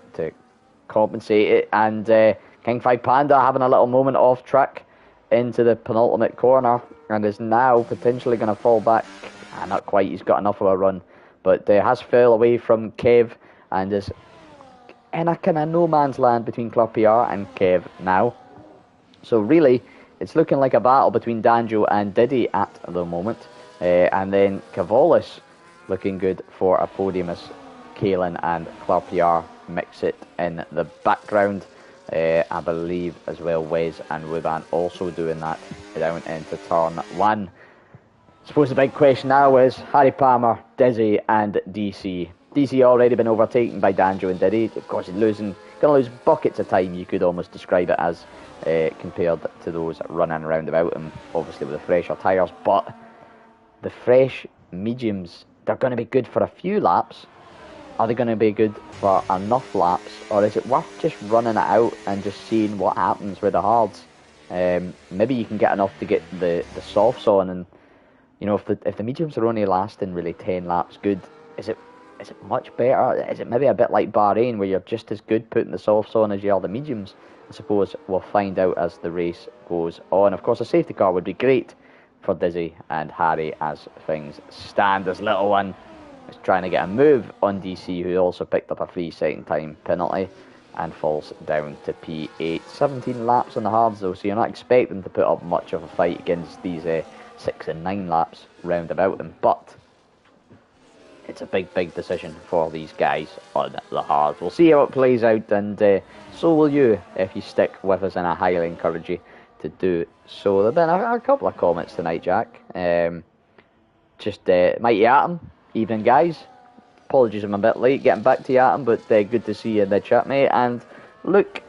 Speaker 1: compensate it. And King 5 Panda having a little moment off track into the penultimate corner and is now potentially going to fall back. Not quite, he's got enough of a run, but has fell away from Kev and is in a kind of no man's land between Club PR and Kev now. So really, it's looking like a battle between Danjo and Diddy at the moment. And then Cavolis looking good for a podium as Kaelin and Club PR mix it in the background. I believe as well Wes and Wuban also doing that down into turn 1. I suppose the big question now is Harry Palmer, Dizzy and DC. DC already been overtaken by Danjo and Diddy. Of course, he's going to lose buckets of time, you could almost describe it as, compared to those running around about him, obviously with the fresher tyres. But the fresh mediums, they're going to be good for a few laps. Are they going to be good for enough laps? Or is it worth just running it out and just seeing what happens with the hards? Maybe you can get enough to get the softs on, and if the mediums are only lasting really 10 laps good, is it much better? Is it maybe a bit like Bahrain where you're just as good putting the softs on as you are the mediums? I suppose we'll find out as the race goes on. Of course, a safety car would be great for Dizzy and Harry as things stand. This little one is trying to get a move on DC, who also picked up a 3-second time penalty and falls down to P8. 17 laps on the hards though, so you're not expecting to put up much of a fight against these 6 and 9 laps round about them. But it's a big decision for these guys on the hard. We'll see how it plays out, and so will you if you stick with us, and I highly encourage you to do so. There have been a couple of comments tonight, Jack. Mighty Atom, evening guys. Apologies I'm a bit late getting back to you, Atom, but good to see you in the chat, mate. And Luke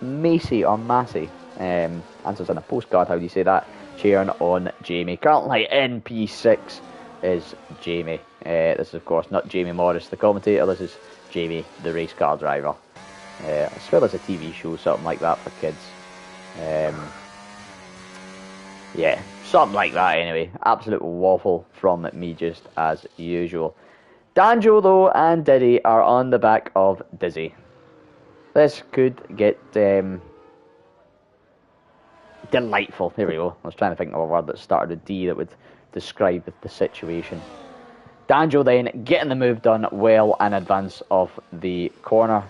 Speaker 1: Macy, or Massey, answers on a postcard, how do you say that? Cheering on Jamie. Currently in P6 is Jamie. This is of course not Jamie Morris the commentator, this is Jamie the race car driver. I swear there's a TV show, something like that for kids. Yeah, something like that anyway. Absolute waffle from me just as usual. Danjo though and Diddy are on the back of Dizzy. This could get delightful. Here we go. I was trying to think of a word that started with D that would describe the situation. Danjo then getting the move done well in advance of the corner.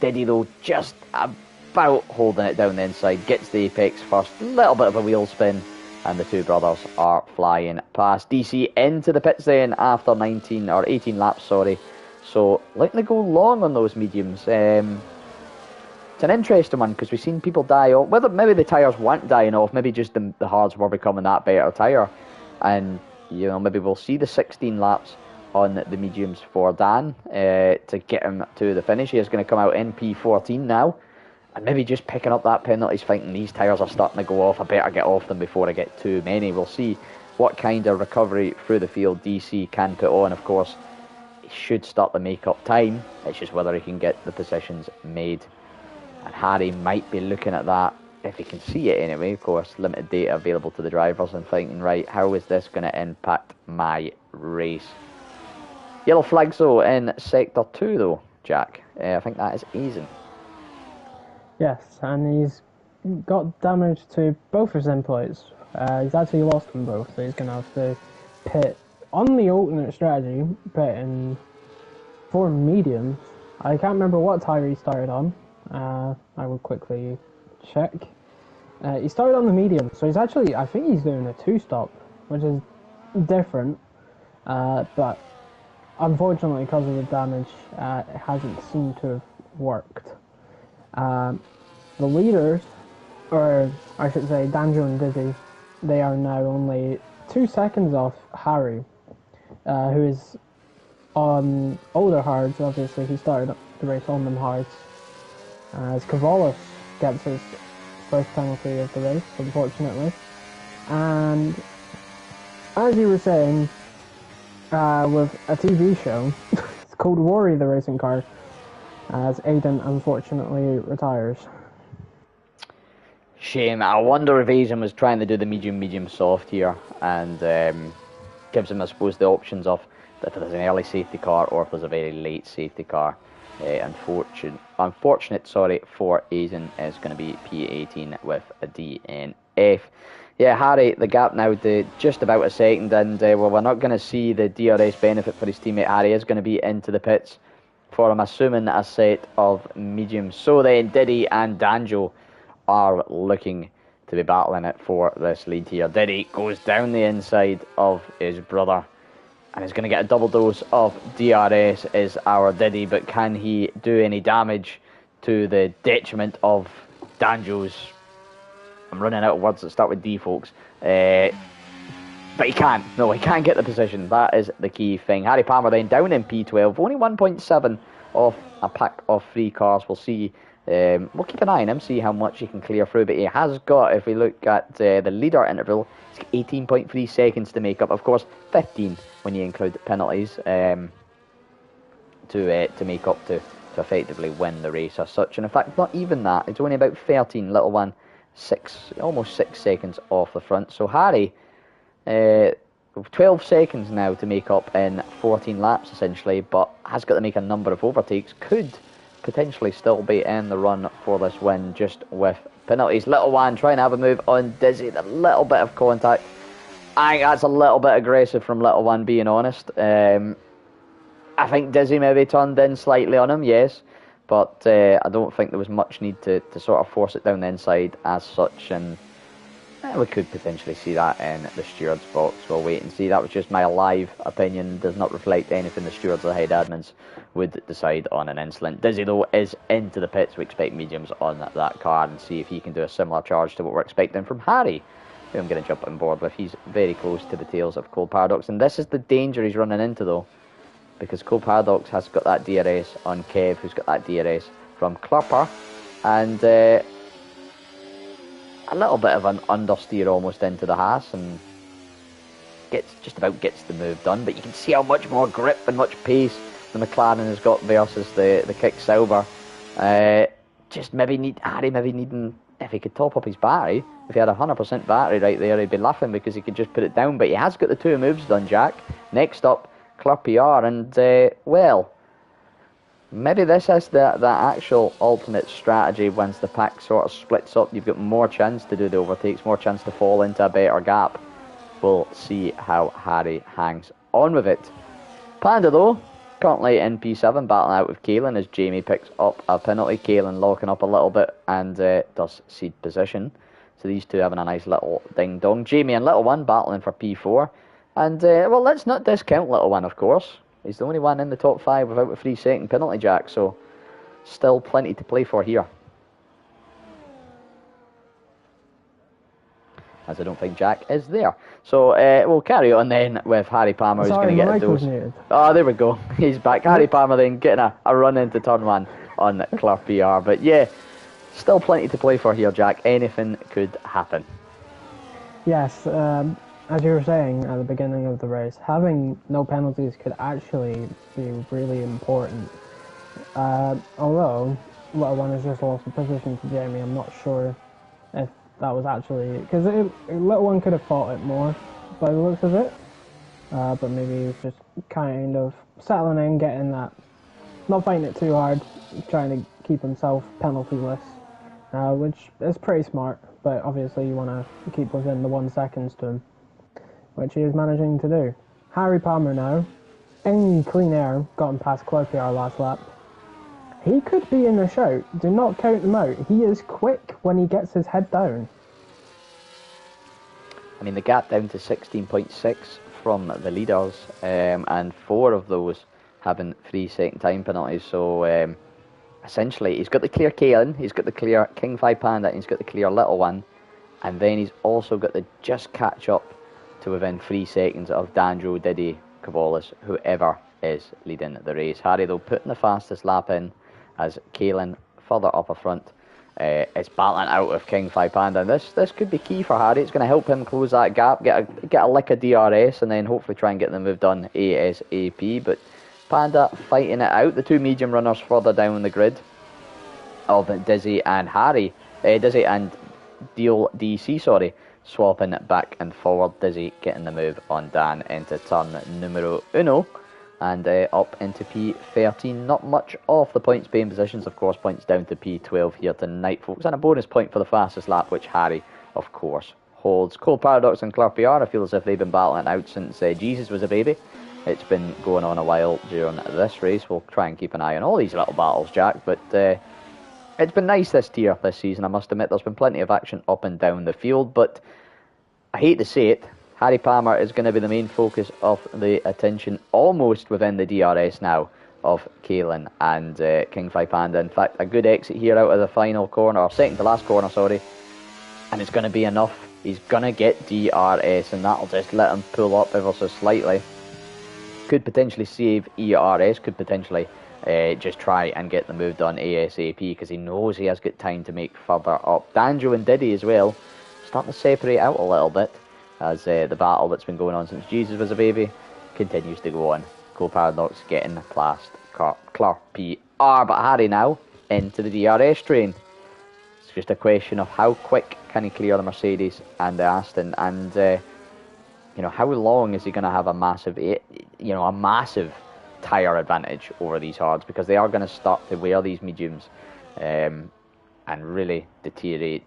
Speaker 1: Diddy though just about holding it down the inside, gets the apex first, little bit of a wheel spin, and the two brothers are flying past. DC into the pits then after 18 laps, sorry. So letting it go long on those mediums. It's an interesting one because we've seen people die off. Whether maybe the tyres weren't dying off, maybe just the hards were becoming that better tyre. And maybe we'll see the 16 laps on the mediums for Dan to get him to the finish. He is going to come out in P14 now, and maybe just picking up that penalties, thinking these tyres are starting to go off, I better get off them before I get too many. We'll see what kind of recovery through the field DC can put on. Of course, he should start to make up time. It's just whether he can get the positions made. And Harry might be looking at that if he can see it anyway, of course, limited data available to the drivers, and thinking, right, how is this going to impact my race? Yellow flags though in sector 2 though, Jack. I think that is Aizen.
Speaker 2: Yes, and he's got damage to both his endpoints. He's actually lost them both, so he's going to have to pit on the alternate strategy, pit in 4 mediums. I can't remember what tire he started on. I will quickly check. He started on the medium, so he's actually, I think he's doing a 2-stop, which is different, but unfortunately, because of the damage, it hasn't seemed to have worked. The leaders, or I should say Danjo and Dizzy, they are now only 2 seconds off Harry, who is on older hards. Obviously, he started the race on them hards. As Kavalis gets his first penalty of the race, unfortunately. And as you were saying, with a TV show, it's called Rory the Racing Car, as Aiden unfortunately retires.
Speaker 1: Shame. I wonder if Aizen was trying to do the medium soft here, and gives him, I suppose, the options of if there's an early safety car or if there's a very late safety car. Unfortunate, for Aizen is going to be P18 with a DNF. Yeah, Harry, the gap now to just about a second, and well, we're not going to see the DRS benefit for his teammate. Harry is going to be into the pits for, I'm assuming, a set of mediums. So then Diddy and Danjo are looking to be battling it for this lead here. Diddy goes down the inside of his brother and is going to get a double dose of DRS, is our Diddy, but can he do any damage to the detriment of Danjo's? I'm running out of words that start with D, folks. But he can't. No, he can't get the position. That is the key thing. Harry Palmer then down in P12, only 1.7 off a pack of 3 cars. We'll see. We'll keep an eye on him, see how much he can clear through. But he has got, if we look at the leader interval, he's got 18.3 seconds to make up. Of course, 15 when you include penalties to make up to effectively win the race as such. And in fact, not even that. It's only about 13, little one. Almost 6 seconds off the front. So Harry, 12 seconds now to make up in 14 laps essentially, but has got to make a number of overtakes. Could potentially still be in the run for this win just with penalties. Little one trying to have a move on Dizzy. A little bit of contact. I think that's a little bit aggressive from Little One, being honest. I think Dizzy maybe turned in slightly on him, yes. But I don't think there was much need to sort of force it down the inside as such, and we could potentially see that in the steward's box. We'll wait and see. That was just my live opinion, does not reflect anything the stewards or the head admins would decide on an instant. Dizzy, though, is into the pits. We expect mediums on that car and see if he can do a similar charge to what we're expecting from Harry, who I'm going to jump on board with. He's very close to the tails of Cole Paradox, and this is the danger he's running into, though, because Cole Paradox has got that DRS on Kev, who's got that DRS from Klapper, and a little bit of an understeer almost into the Haas, and just about gets the move done. But you can see how much more grip and much pace the McLaren has got versus the Kick Silver. Just Harry maybe needing, if he could top up his battery, if he had 100% battery right there, he'd be laughing because he could just put it down. But he has got the 2 moves done, Jack. Next up, Club PR, and well, maybe this is the actual ultimate strategy. Once the pack sort of splits up, you've got more chance to do the overtakes, more chance to fall into a better gap. We'll see how Harry hangs on with it. Panda, though, currently in P7, battling out with Kalen as Jamie picks up a penalty. Kalen locking up a little bit and does cede position. So these two having a nice little ding-dong. Jamie and Little One battling for P4. And, well, let's not discount Little One, of course. He's the only one in the top 5 without a 3-second penalty, Jack. So, still plenty to play for here. As I don't think Jack is there. So, we'll carry on then with Harry Palmer, who's going to get a dose. Oh, there we go. He's back. Harry Palmer then getting a run into turn 1 on Clark PR. But, yeah, still plenty to play for here, Jack. Anything could happen.
Speaker 2: Yes, as you were saying at the beginning of the race, having no penalties could actually be really important. Although Little One has just lost the position to Jamie, I'm not sure if that was actually, because little one could have fought it more by the looks of it, but maybe he was just kind of settling in, getting that, not fighting it too hard, trying to keep himself penaltyless, which is pretty smart. But obviously you want to keep within the 1 seconds to him, which he is managing to do. Harry Palmer now, in clean air, got him past Cloutier last lap. He could be in the shout. Do not count him out. He is quick when he gets his head down.
Speaker 1: I mean, the gap down to 16.6 from the leaders, and 4 of those having 3 second time penalties. So essentially, he's got the clear Kalen, he's got the clear King 5 Panda, and he's got the clear Little One, and then he's also got the just catch up to within 3 seconds of Danjo, Diddy, Cavolis, whoever is leading the race. Harry, though, putting the fastest lap in, as Kalen further up a front is battling out of King 5 Panda. And this could be key for Harry. It's going to help him close that gap, get a lick of DRS, and then hopefully try and get the move done ASAP. But Panda fighting it out. The 2 medium runners further down the grid of Dizzy and Harry. Dizzy and Deal DC, sorry, swapping it back and forward. Dizzy getting the move on Dan into turn numero uno. And up into P13. Not much off the points paying positions, of course. Points down to P12 here tonight, folks. And a bonus point for the fastest lap, which Harry, of course, holds. Cole Paradox and Cloutier, I feel as if they've been battling out since Jesus was a baby. It's been going on a while during this race. We'll try and keep an eye on all these little battles, Jack. But it's been nice this tier this season, I must admit. There's been plenty of action up and down the field. But I hate to say it, Harry Palmer is going to be the main focus of the attention, almost within the DRS now, of Kalen and King 5 Panda. In fact, a good exit here out of the final corner, or second to last corner, sorry, and it's going to be enough. He's going to get DRS, and that'll just let him pull up ever so slightly. Could potentially save ERS, could potentially just try and get the move done ASAP, because he knows he has got time to make further up. Danjo and Diddy as well, starting to separate out a little bit, as the battle that's been going on since Jesus was a baby continues to go on. Cole Paradox getting past Clark PR, but Harry now into the DRS train. It's just a question of how quick can he clear the Mercedes and the Aston, and how long is he going to have a massive tyre advantage over these hards, because they are going to start to wear these mediums and really deteriorate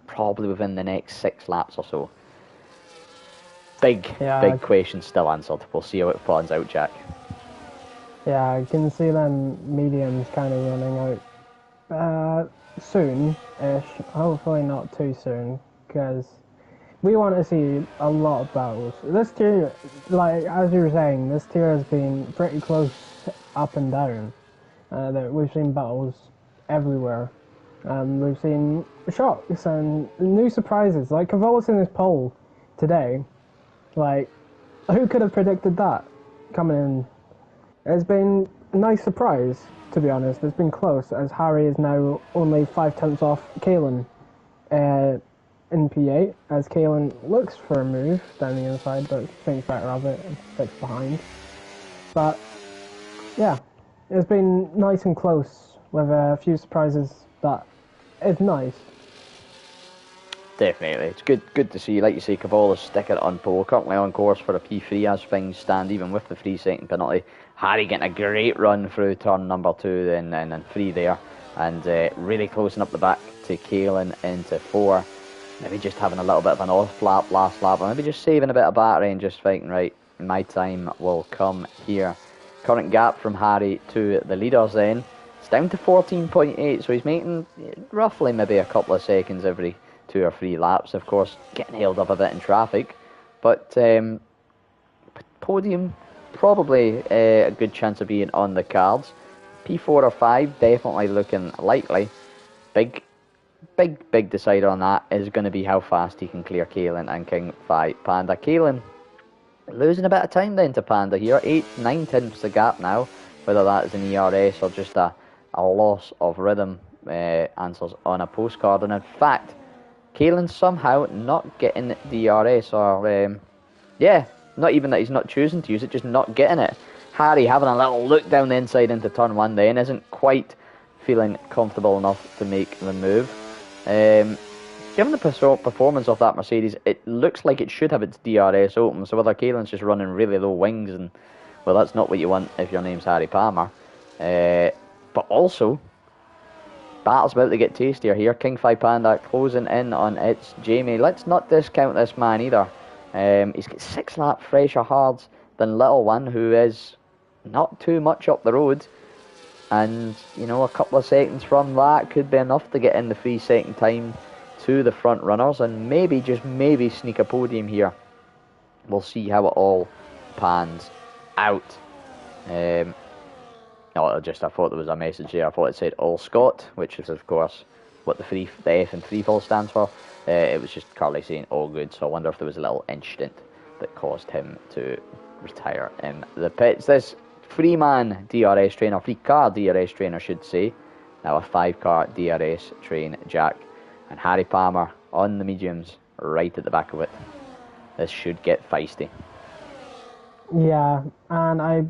Speaker 1: probably within the next 6 laps or so. Big question still answered. We'll see how it plans out, Jack.
Speaker 2: Yeah, I can see them mediums kind of running out soon-ish. Hopefully not too soon, because we want to see a lot of battles. This tier, like as you were saying, this tier has been pretty close up and down. We've seen battles everywhere. We've seen shocks and new surprises, like Cavolis in his pole today. Like, who could have predicted that coming in? It's been a nice surprise, to be honest. It's been close, as Harry is now only 5 tenths off Kalen in P8, as Kalen looks for a move down the inside, but thinks better of it and sticks behind. But, yeah, it's been nice and close, with a few surprises that is nice.
Speaker 1: Definitely, it's good to see, like you say, Cavolis sticking it on pole, currently on course for a P3 as things stand, even with the 3 second penalty. Harry getting a great run through turn number 2 and 3 there, and really closing up the back to Kalen into 4. Maybe just having a little bit of an off lap last lap, or maybe just saving a bit of battery and just thinking, right, my time will come here. Current gap from Harry to the leaders then, it's down to 14.8, so he's making roughly maybe a couple of seconds every 2 or 3 laps, of course, getting held up a bit in traffic, but podium, probably a good chance of being on the cards. P4 or 5, definitely looking likely. Big decider on that is going to be how fast he can clear Kalen and King 5 Panda. Kalen losing a bit of time then to Panda here, 8-9 tenths the gap now, whether that is an ERS or just a loss of rhythm, answers on a postcard. And in fact, Kalen somehow not getting the DRS, or not even that he's not choosing to use it, just not getting it. Harry having a little look down the inside into turn 1 then, isn't quite feeling comfortable enough to make the move. given the performance of that Mercedes, it looks like it should have its DRS open. So whether Kaelin's just running really low wings, and well, that's not what you want if your name's Harry Palmer. But also, battle's about to get tastier here. King Fi Panda closing in on its Jamie. Let's not discount this man either. He's got 6 lap fresher hards than Little One, who is not too much up the road. And, you know, a couple of seconds from that could be enough to get in the 3-second time to the front runners and maybe, just maybe, sneak a podium here. We'll see how it all pans out. I thought there was a message here. I thought it said All Scott, which is, of course, what the F in Freefall stands for. It was just Carly saying all good, so I wonder if there was a little incident that caused him to retire in the pits. This 3-man DRS trainer, 3-car DRS trainer, should say, now a 5-car DRS train Jack, and Harry Palmer on the mediums right at the back of it. This should get feisty.
Speaker 2: Yeah, and I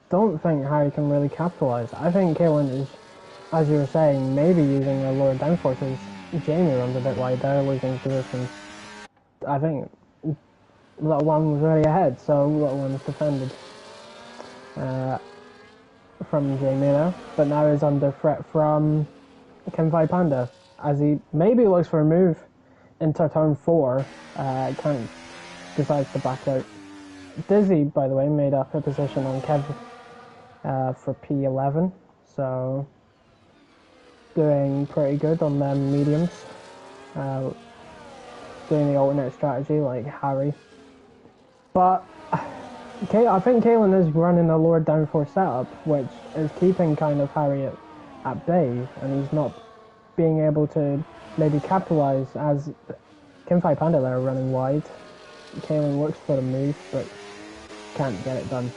Speaker 2: don't think Harry can really capitalise. I think Kaelin is, as you were saying, maybe using a lower downforce as Jamie runs a bit wide there, losing position. I think Little One was already ahead, so Little One's defended from Jamie there, but now he's under threat from King-Fi Panda as he maybe looks for a move into turn 4. Kind of decides to back out. Dizzy, by the way, made up a position on Kev for P11, so doing pretty good on them mediums. Doing the alternate strategy like Harry, but I think Kaelin is running a lower downforce setup, which is keeping kind of Harry at bay, and he's not being able to maybe capitalise as King-Fi Panda there running wide. Kaelin looks for the move, but can't get it done.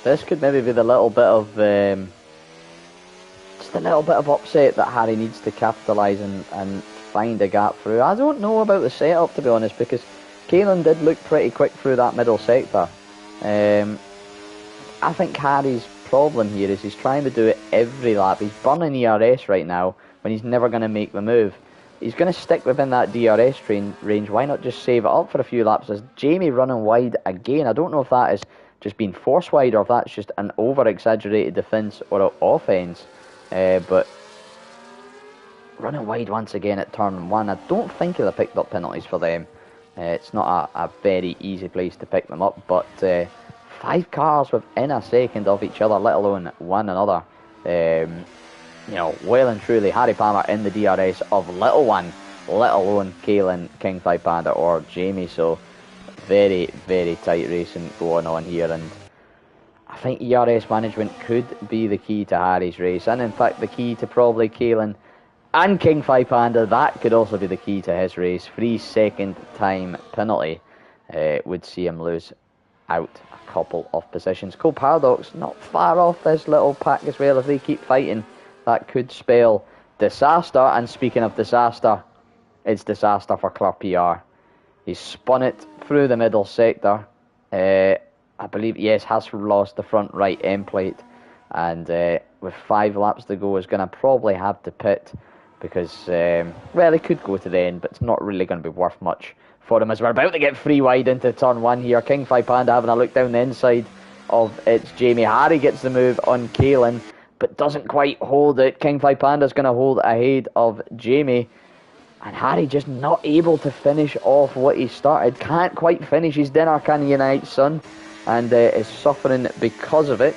Speaker 1: This could maybe be the little bit of just a little bit of upset that Harry needs to capitalise and find a gap through. I don't know about the setup, to be honest, because Kaelin did look pretty quick through that middle sector. I think Harry's problem here is he's trying to do it every lap. He's burning ERS right now when he's never going to make the move. He's going to stick within that DRS range. Why not just save it up for a few laps? There's Jamie running wide again. I don't know if that is just being force wide or if that's just an over-exaggerated defence or offence. But running wide once again at turn 1. I don't think he'll have picked up penalties for them. It's not a very easy place to pick them up, but 5 cars within a second of each other, let alone one another. You know, well and truly, Harry Palmer in the DRS of Little One, let alone Kaelin, King-Fi Panda or Jamie. So very, very tight racing going on here, and I think ERS management could be the key to Harry's race, and in fact the key to probably Kaelin and King-Fi Panda. That could also be the key to his race. 3-second time penalty would see him lose out a couple of positions. Cole Paradox not far off this little pack as well. If they keep fighting, that could spell disaster. And speaking of disaster, it's disaster for Clur PR. He's spun it through the middle sector. I believe, yes, has lost the front right end plate. And with 5 laps to go, is going to probably have to pit. Because, well, he could go to the end, but it's not really going to be worth much for him as we're about to get 3 wide into turn 1 here. King-Fi Panda having a look down the inside of its Jamie. Harry gets the move on Kaelin, but doesn't quite hold it. King-Fi Panda's going to hold ahead of Jamie. And Harry just not able to finish off what he started. Can't quite finish his dinner, can you, Night Son? And is suffering because of it.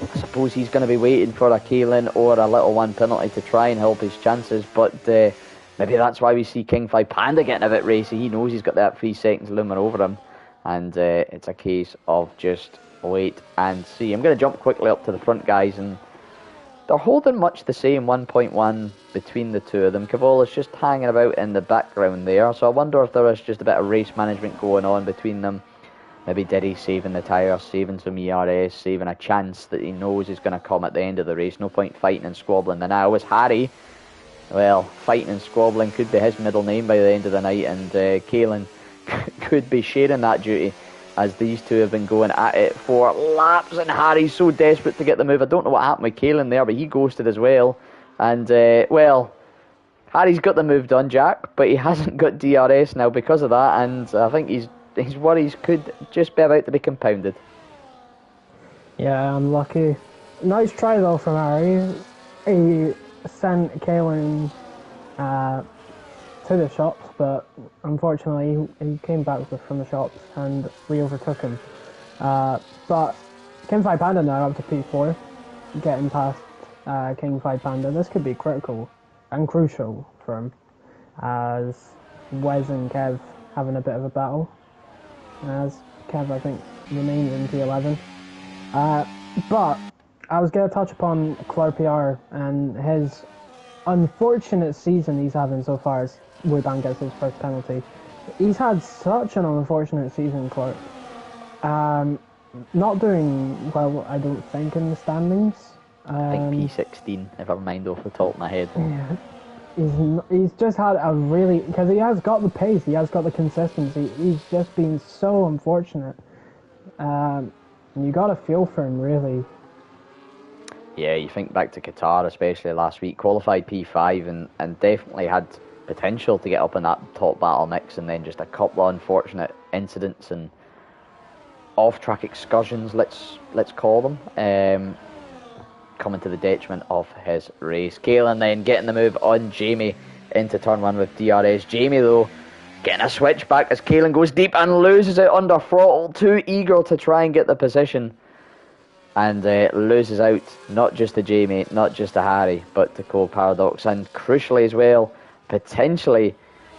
Speaker 1: I suppose he's going to be waiting for a Kaelin or a Little One penalty to try and help his chances, but maybe that's why we see King-Fi Panda getting a bit racy. He knows he's got that 3 seconds looming over him, and it's a case of just wait and see. I'm going to jump quickly up to the front, guys, and they're holding much the same, 1.1 between the two of them. Cavola's just hanging about in the background there, so I wonder if there is just a bit of race management going on between them. Maybe Diddy saving the tyres, saving some ERS, saving a chance that he knows is going to come at the end of the race. No point fighting and squabbling. The now is Harry. Well, fighting and squabbling could be his middle name by the end of the night, and Kaelin could be sharing that duty as these two have been going at it for laps, and Harry's so desperate to get the move. I don't know what happened with Kaelin there, but he ghosted as well. And, well, Harry's got the move done, Jack, but he hasn't got DRS now because of that, and I think his worries could just be about to be compounded.
Speaker 2: Yeah, unlucky. Nice try though from Harry. He sent Kaelin to the shops, but unfortunately he came back from the shops and we overtook him. But King Fight Panda now up to P4, getting past King Fight Panda. This could be critical and crucial for him, as Wes and Kev having a bit of a battle. As Kev, I think, remains in P11. But I was going to touch upon Claire PR and his unfortunate season he's having so far as Wuban gets his first penalty. He's had such an unfortunate season, Clark. Not doing well, I don't think, in the standings.
Speaker 1: I think P16, if I mind off the top of my head.
Speaker 2: Yeah, he's just had a really, because he has got the pace, he has got the consistency. He's just been so unfortunate. And you got to feel for him, really.
Speaker 1: Yeah, you think back to Qatar, especially last week, qualified P5 and definitely had potential to get up in that top battle mix, and then just a couple of unfortunate incidents and off-track excursions, let's call them, coming to the detriment of his race. Kaelin then getting the move on Jamie into turn 1 with DRS. Jamie, though, getting a switch back as Kaelin goes deep and loses it under throttle. Too eager to try and get the position. And loses out not just to Jamie, not just to Harry, but to Cole Paradox. And crucially as well, potentially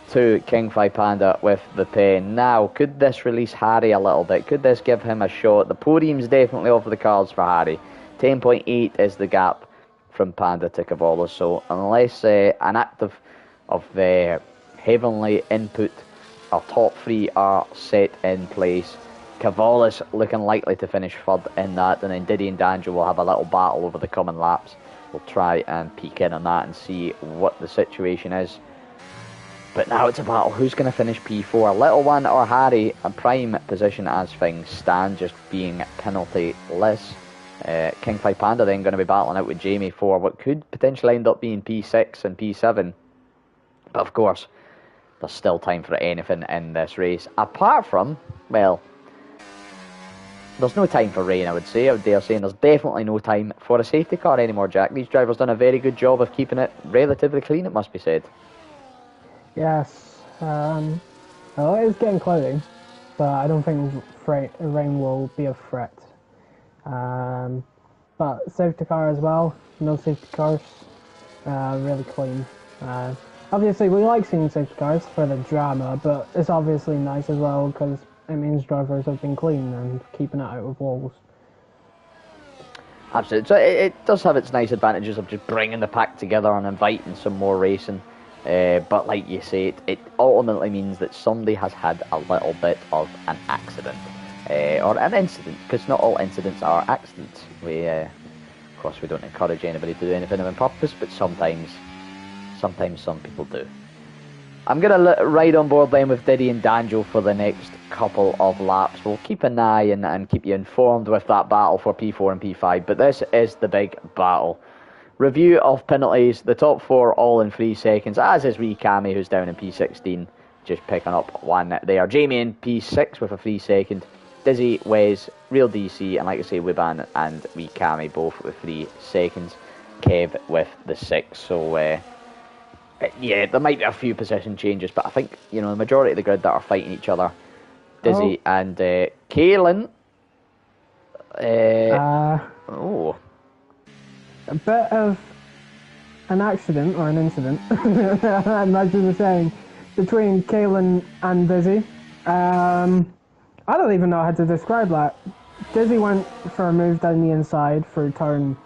Speaker 1: to King Phi Panda with the pen. Now, could this release Harry a little bit? Could this give him a shot? The podium's definitely off the cards for Harry. 10.8 is the gap from Panda to Cavola. So unless an act of heavenly input, our top 3 are set in place, Cavola's looking likely to finish third in that, and then Diddy and Danjo will have a little battle over the coming laps. We'll try and peek in on that and see what the situation is. But now it's a battle. Who's going to finish P4? Little One or Harry? A prime position as things stand, just being penalty-less. King Phi Panda then going to be battling out with Jamie for what could potentially end up being P6 and P7. But of course, there's still time for anything in this race. Apart from, well, there's no time for rain, I would say. I would dare say, and there's definitely no time for a safety car anymore, Jack. These drivers done a very good job of keeping it relatively clean, it must be said.
Speaker 2: Yes. Well, it is getting cloudy, but I don't think rain will be a threat. But safety car as well. No safety cars. Really clean. Obviously, we like seeing safety cars for the drama, but it's obviously nice as well because it means drivers have been clean and keeping it out of walls.
Speaker 1: Absolutely. So it does have its nice advantages of just bringing the pack together and inviting some more racing. But like you say, it ultimately means that somebody has had a little bit of an accident. Or an incident, because not all incidents are accidents. Of course, we don't encourage anybody to do anything on purpose, but sometimes some people do. I'm going to ride on board then with Diddy and Danjo for the next couple of laps. We'll keep an eye and keep you informed with that battle for P4 and P5, but this is the big battle. Review of penalties, the top 4 all in 3 seconds, as is wee Cammy, who's down in P16, just picking up one there. Jamie in P6 with a 3 second. Dizzy, Wes, Real DC, and like I say, Wiban and wee Cammy both with 3 seconds. Kev with the 6. So, yeah, there might be a few position changes, but I think, the majority of the grid that are fighting each other, Dizzy and Kaelin.
Speaker 2: A bit of an accident or an incident, I imagine the saying, between Kaelin and Dizzy. I don't even know how to describe that. Dizzy went for a move down the inside for turn,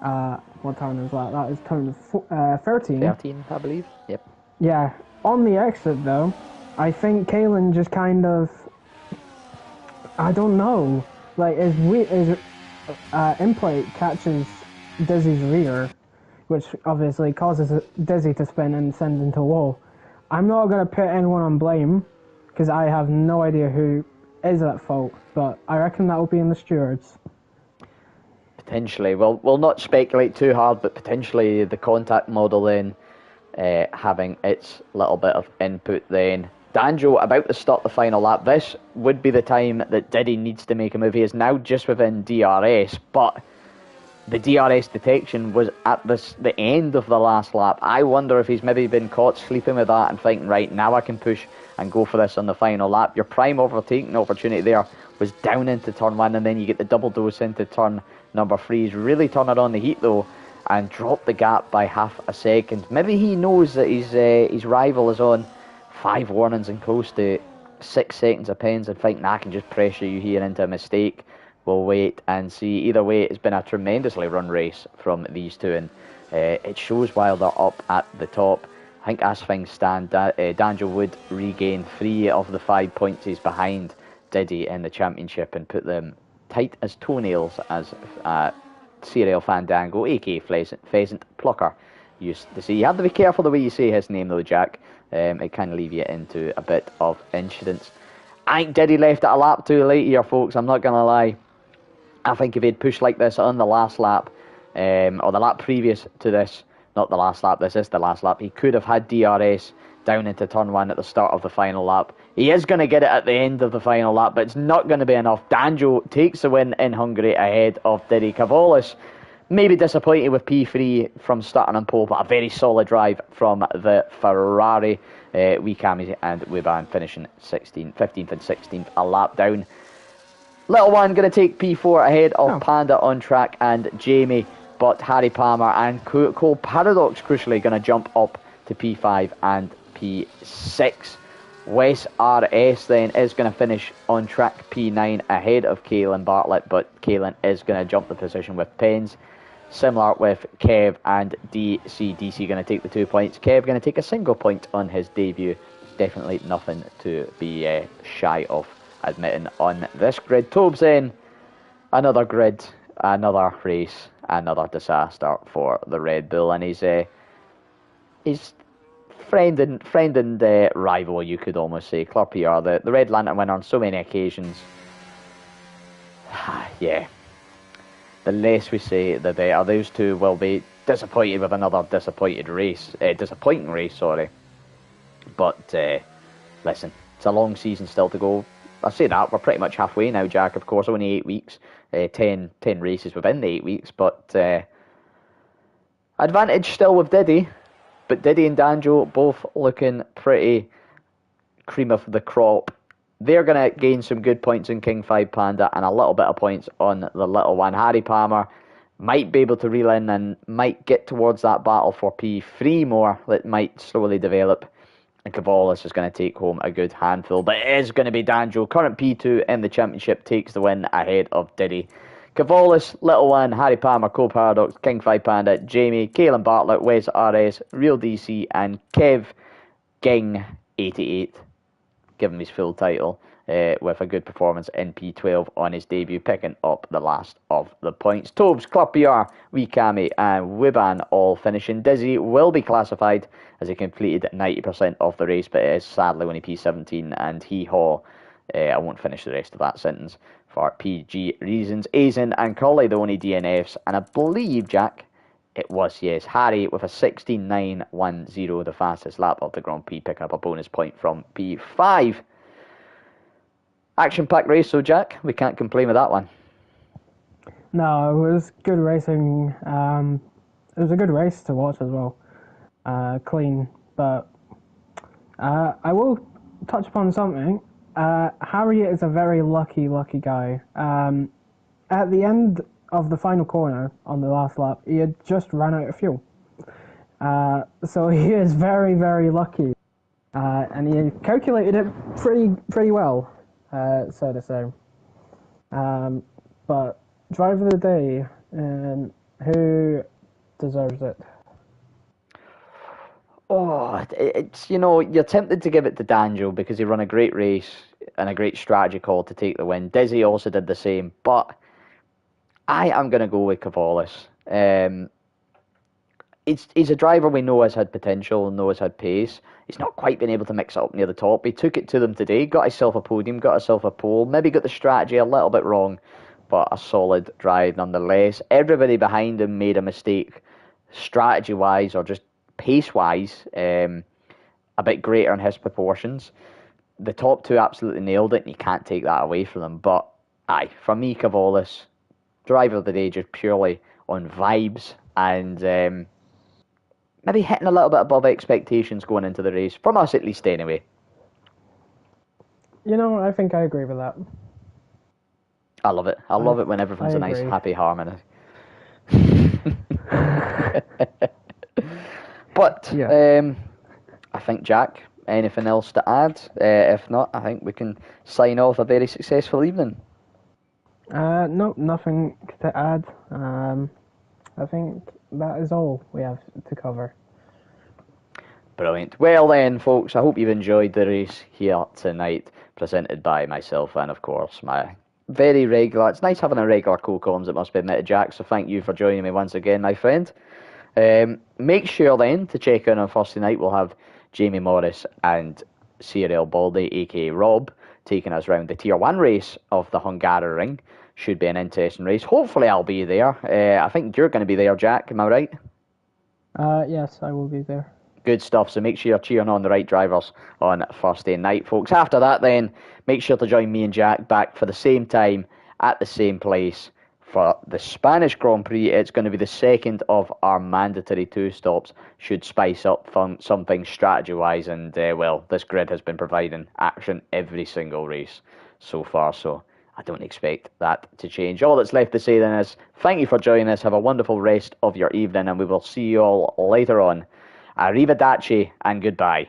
Speaker 2: what turn is that? That is turn 13.
Speaker 1: 13, I believe. Yep.
Speaker 2: Yeah. On the exit, though, I think Kaelin just kind of, I don't know, like his in-plate catches Dizzy's rear, which obviously causes Dizzy to spin and send into a wall. I'm not going to put anyone on blame, because I have no idea who is at fault, but I reckon that will be in the stewards.
Speaker 1: Potentially. Well, we'll not speculate too hard, but potentially the contact model then having its little bit of input then. Danjo about to start the final lap. This would be the time that Diddy needs to make a move. He is now just within DRS, but the DRS detection was at the end of the last lap. I wonder if he's maybe been caught sleeping with that and thinking, right, now I can push and go for this on the final lap. Your prime overtaking opportunity there was down into turn 1, and then you get the double dose into turn number 3. He's really turning on the heat though and dropped the gap by half a second. Maybe he knows that his rival is on 5 warnings and close to 6 seconds of pens and thinking, I can just pressure you here into a mistake. We'll wait and see. Either way, it's been a tremendously run race from these two, and it shows while they're up at the top. I think as things stand, Danjo would regain 3 of the 5 points he's behind Diddy in the championship and put them tight as toenails, as CRL Fandango, aka Pheasant Plucker, used to say. You have to be careful the way you say his name though, Jack. It can leave you into a bit of incidents. I think Diddy left it a lap too late here, folks. I'm not going to lie. I think if he'd pushed like this on the last lap, or the lap previous to this, not the last lap, this is the last lap, he could have had DRS down into turn 1 at the start of the final lap. He is going to get it at the end of the final lap, but it's not going to be enough. Danjo takes the win in Hungary ahead of Diddy. Cavolis, maybe disappointed with P3 from starting on pole, but a very solid drive from the Ferrari. Wikami and Wiban finishing 15th and 16th, a lap down. Little one going to take P4 ahead of Panda on track and Jamie, but Harry Palmer and Cole Paradox crucially going to jump up to P5 and P6. Wes RS then is going to finish on track P9 ahead of Kaelin Bartlett, but Kaelin is going to jump the position with pens. Similar with Kev and DC. DC going to take the 2 points. Kev going to take a single point on his debut. Definitely nothing to be shy of admitting on this grid. Tobes then, another grid, another race, another disaster for the Red Bull, and his friend and rival, you could almost say, Club PR, the Red Lantern winner on so many occasions. Yeah. The less we say, the better. Those two will be disappointed with another disappointing race, sorry. But, listen, it's a long season still to go. I say that, we're pretty much halfway now, Jack, of course, only 8 weeks, 10 races within the 8 weeks, but advantage still with Diddy, but Diddy and Danjo both looking pretty cream of the crop. They're going to gain some good points in King 5 Panda and a little bit of points on the little one. Harry Palmer might be able to reel in and might get towards that battle for P3 more that might slowly develop. And Cavolis is going to take home a good handful. But it is going to be Danjo. Current P2 in the championship takes the win ahead of Diddy. Cavolis, Little One, Harry Palmer, Cole Paradox, King 5 Panda, Jamie, Kaelin Bartlett, Wes RS, Real DC, and Kev Ging 88. Give him his full title, with a good performance in P12 on his debut, picking up the last of the points. Tobes, Club PR, Wikami and Wiban all finishing. Dizzy will be classified as he completed 90% of the race, but it is sadly only P17, and Hee-Haw, I won't finish the rest of that sentence for PG reasons. Aizen and Colley, the only DNFs, and I believe, Jack, it was, yes, Harry with a 16.910, the fastest lap of the Grand Prix, picking up a bonus point from P5. Action-packed race, so Jack, we can't complain with that one.
Speaker 2: No, it was good racing. It was a good race to watch as well. Clean, but I will touch upon something. Harry is a very lucky guy. At the end of the final corner on the last lap, he had just run out of fuel. So he is very, very lucky. And he calculated it pretty well, so to say. But driver of the day, who deserves it?
Speaker 1: Oh, it's, you're tempted to give it to Danjo because he run a great race and a great strategy call to take the win. Dizzy also did the same, but I am going to go with Cavolis. He's a driver we know has had potential and know has had pace. He's not quite been able to mix it up near the top. He took it to them today, got himself a podium, got himself a pole, maybe got the strategy a little bit wrong, but a solid drive nonetheless. Everybody behind him made a mistake strategy-wise or just pace-wise, a bit greater in his proportions. The top two absolutely nailed it, and you can't take that away from them. But, aye, for me, Cavolis, driver of the day just purely on vibes and maybe hitting a little bit above expectations going into the race, from us at least anyway.
Speaker 2: I think I agree with that.
Speaker 1: I love it. I love it when everything's a nice, happy harmony. But, yeah. I think, Jack, anything else to add? If not, I think we can sign off a very successful evening.
Speaker 2: No, nothing to add. I think that is all we have to cover.
Speaker 1: Brilliant. Well then, folks, I hope you've enjoyed the race here tonight, presented by myself and, of course, my very regular... It's nice having a regular co-comms, it must be admitted, Jack, so thank you for joining me once again, my friend. Make sure then to check in on Thursday night. We'll have Jamie Morris and CRL Baldy, aka Rob, taking us round the Tier 1 race of the Hungarian. Should be an interesting race. Hopefully I'll be there. I think you're going to be there, Jack, am I right?
Speaker 2: Yes, I will be there.
Speaker 1: Good stuff, so make sure you're cheering on the right drivers on Thursday night, folks. After that then, make sure to join me and Jack back for the same time, at the same place, for the Spanish Grand Prix. It's going to be the second of our mandatory 2 stops. Should spice up something strategy-wise, and, well, this grid has been providing action every single race so far, so I don't expect that to change. All that's left to say then is, thank you for joining us, have a wonderful rest of your evening, and we will see you all later on. Arrivederci and goodbye.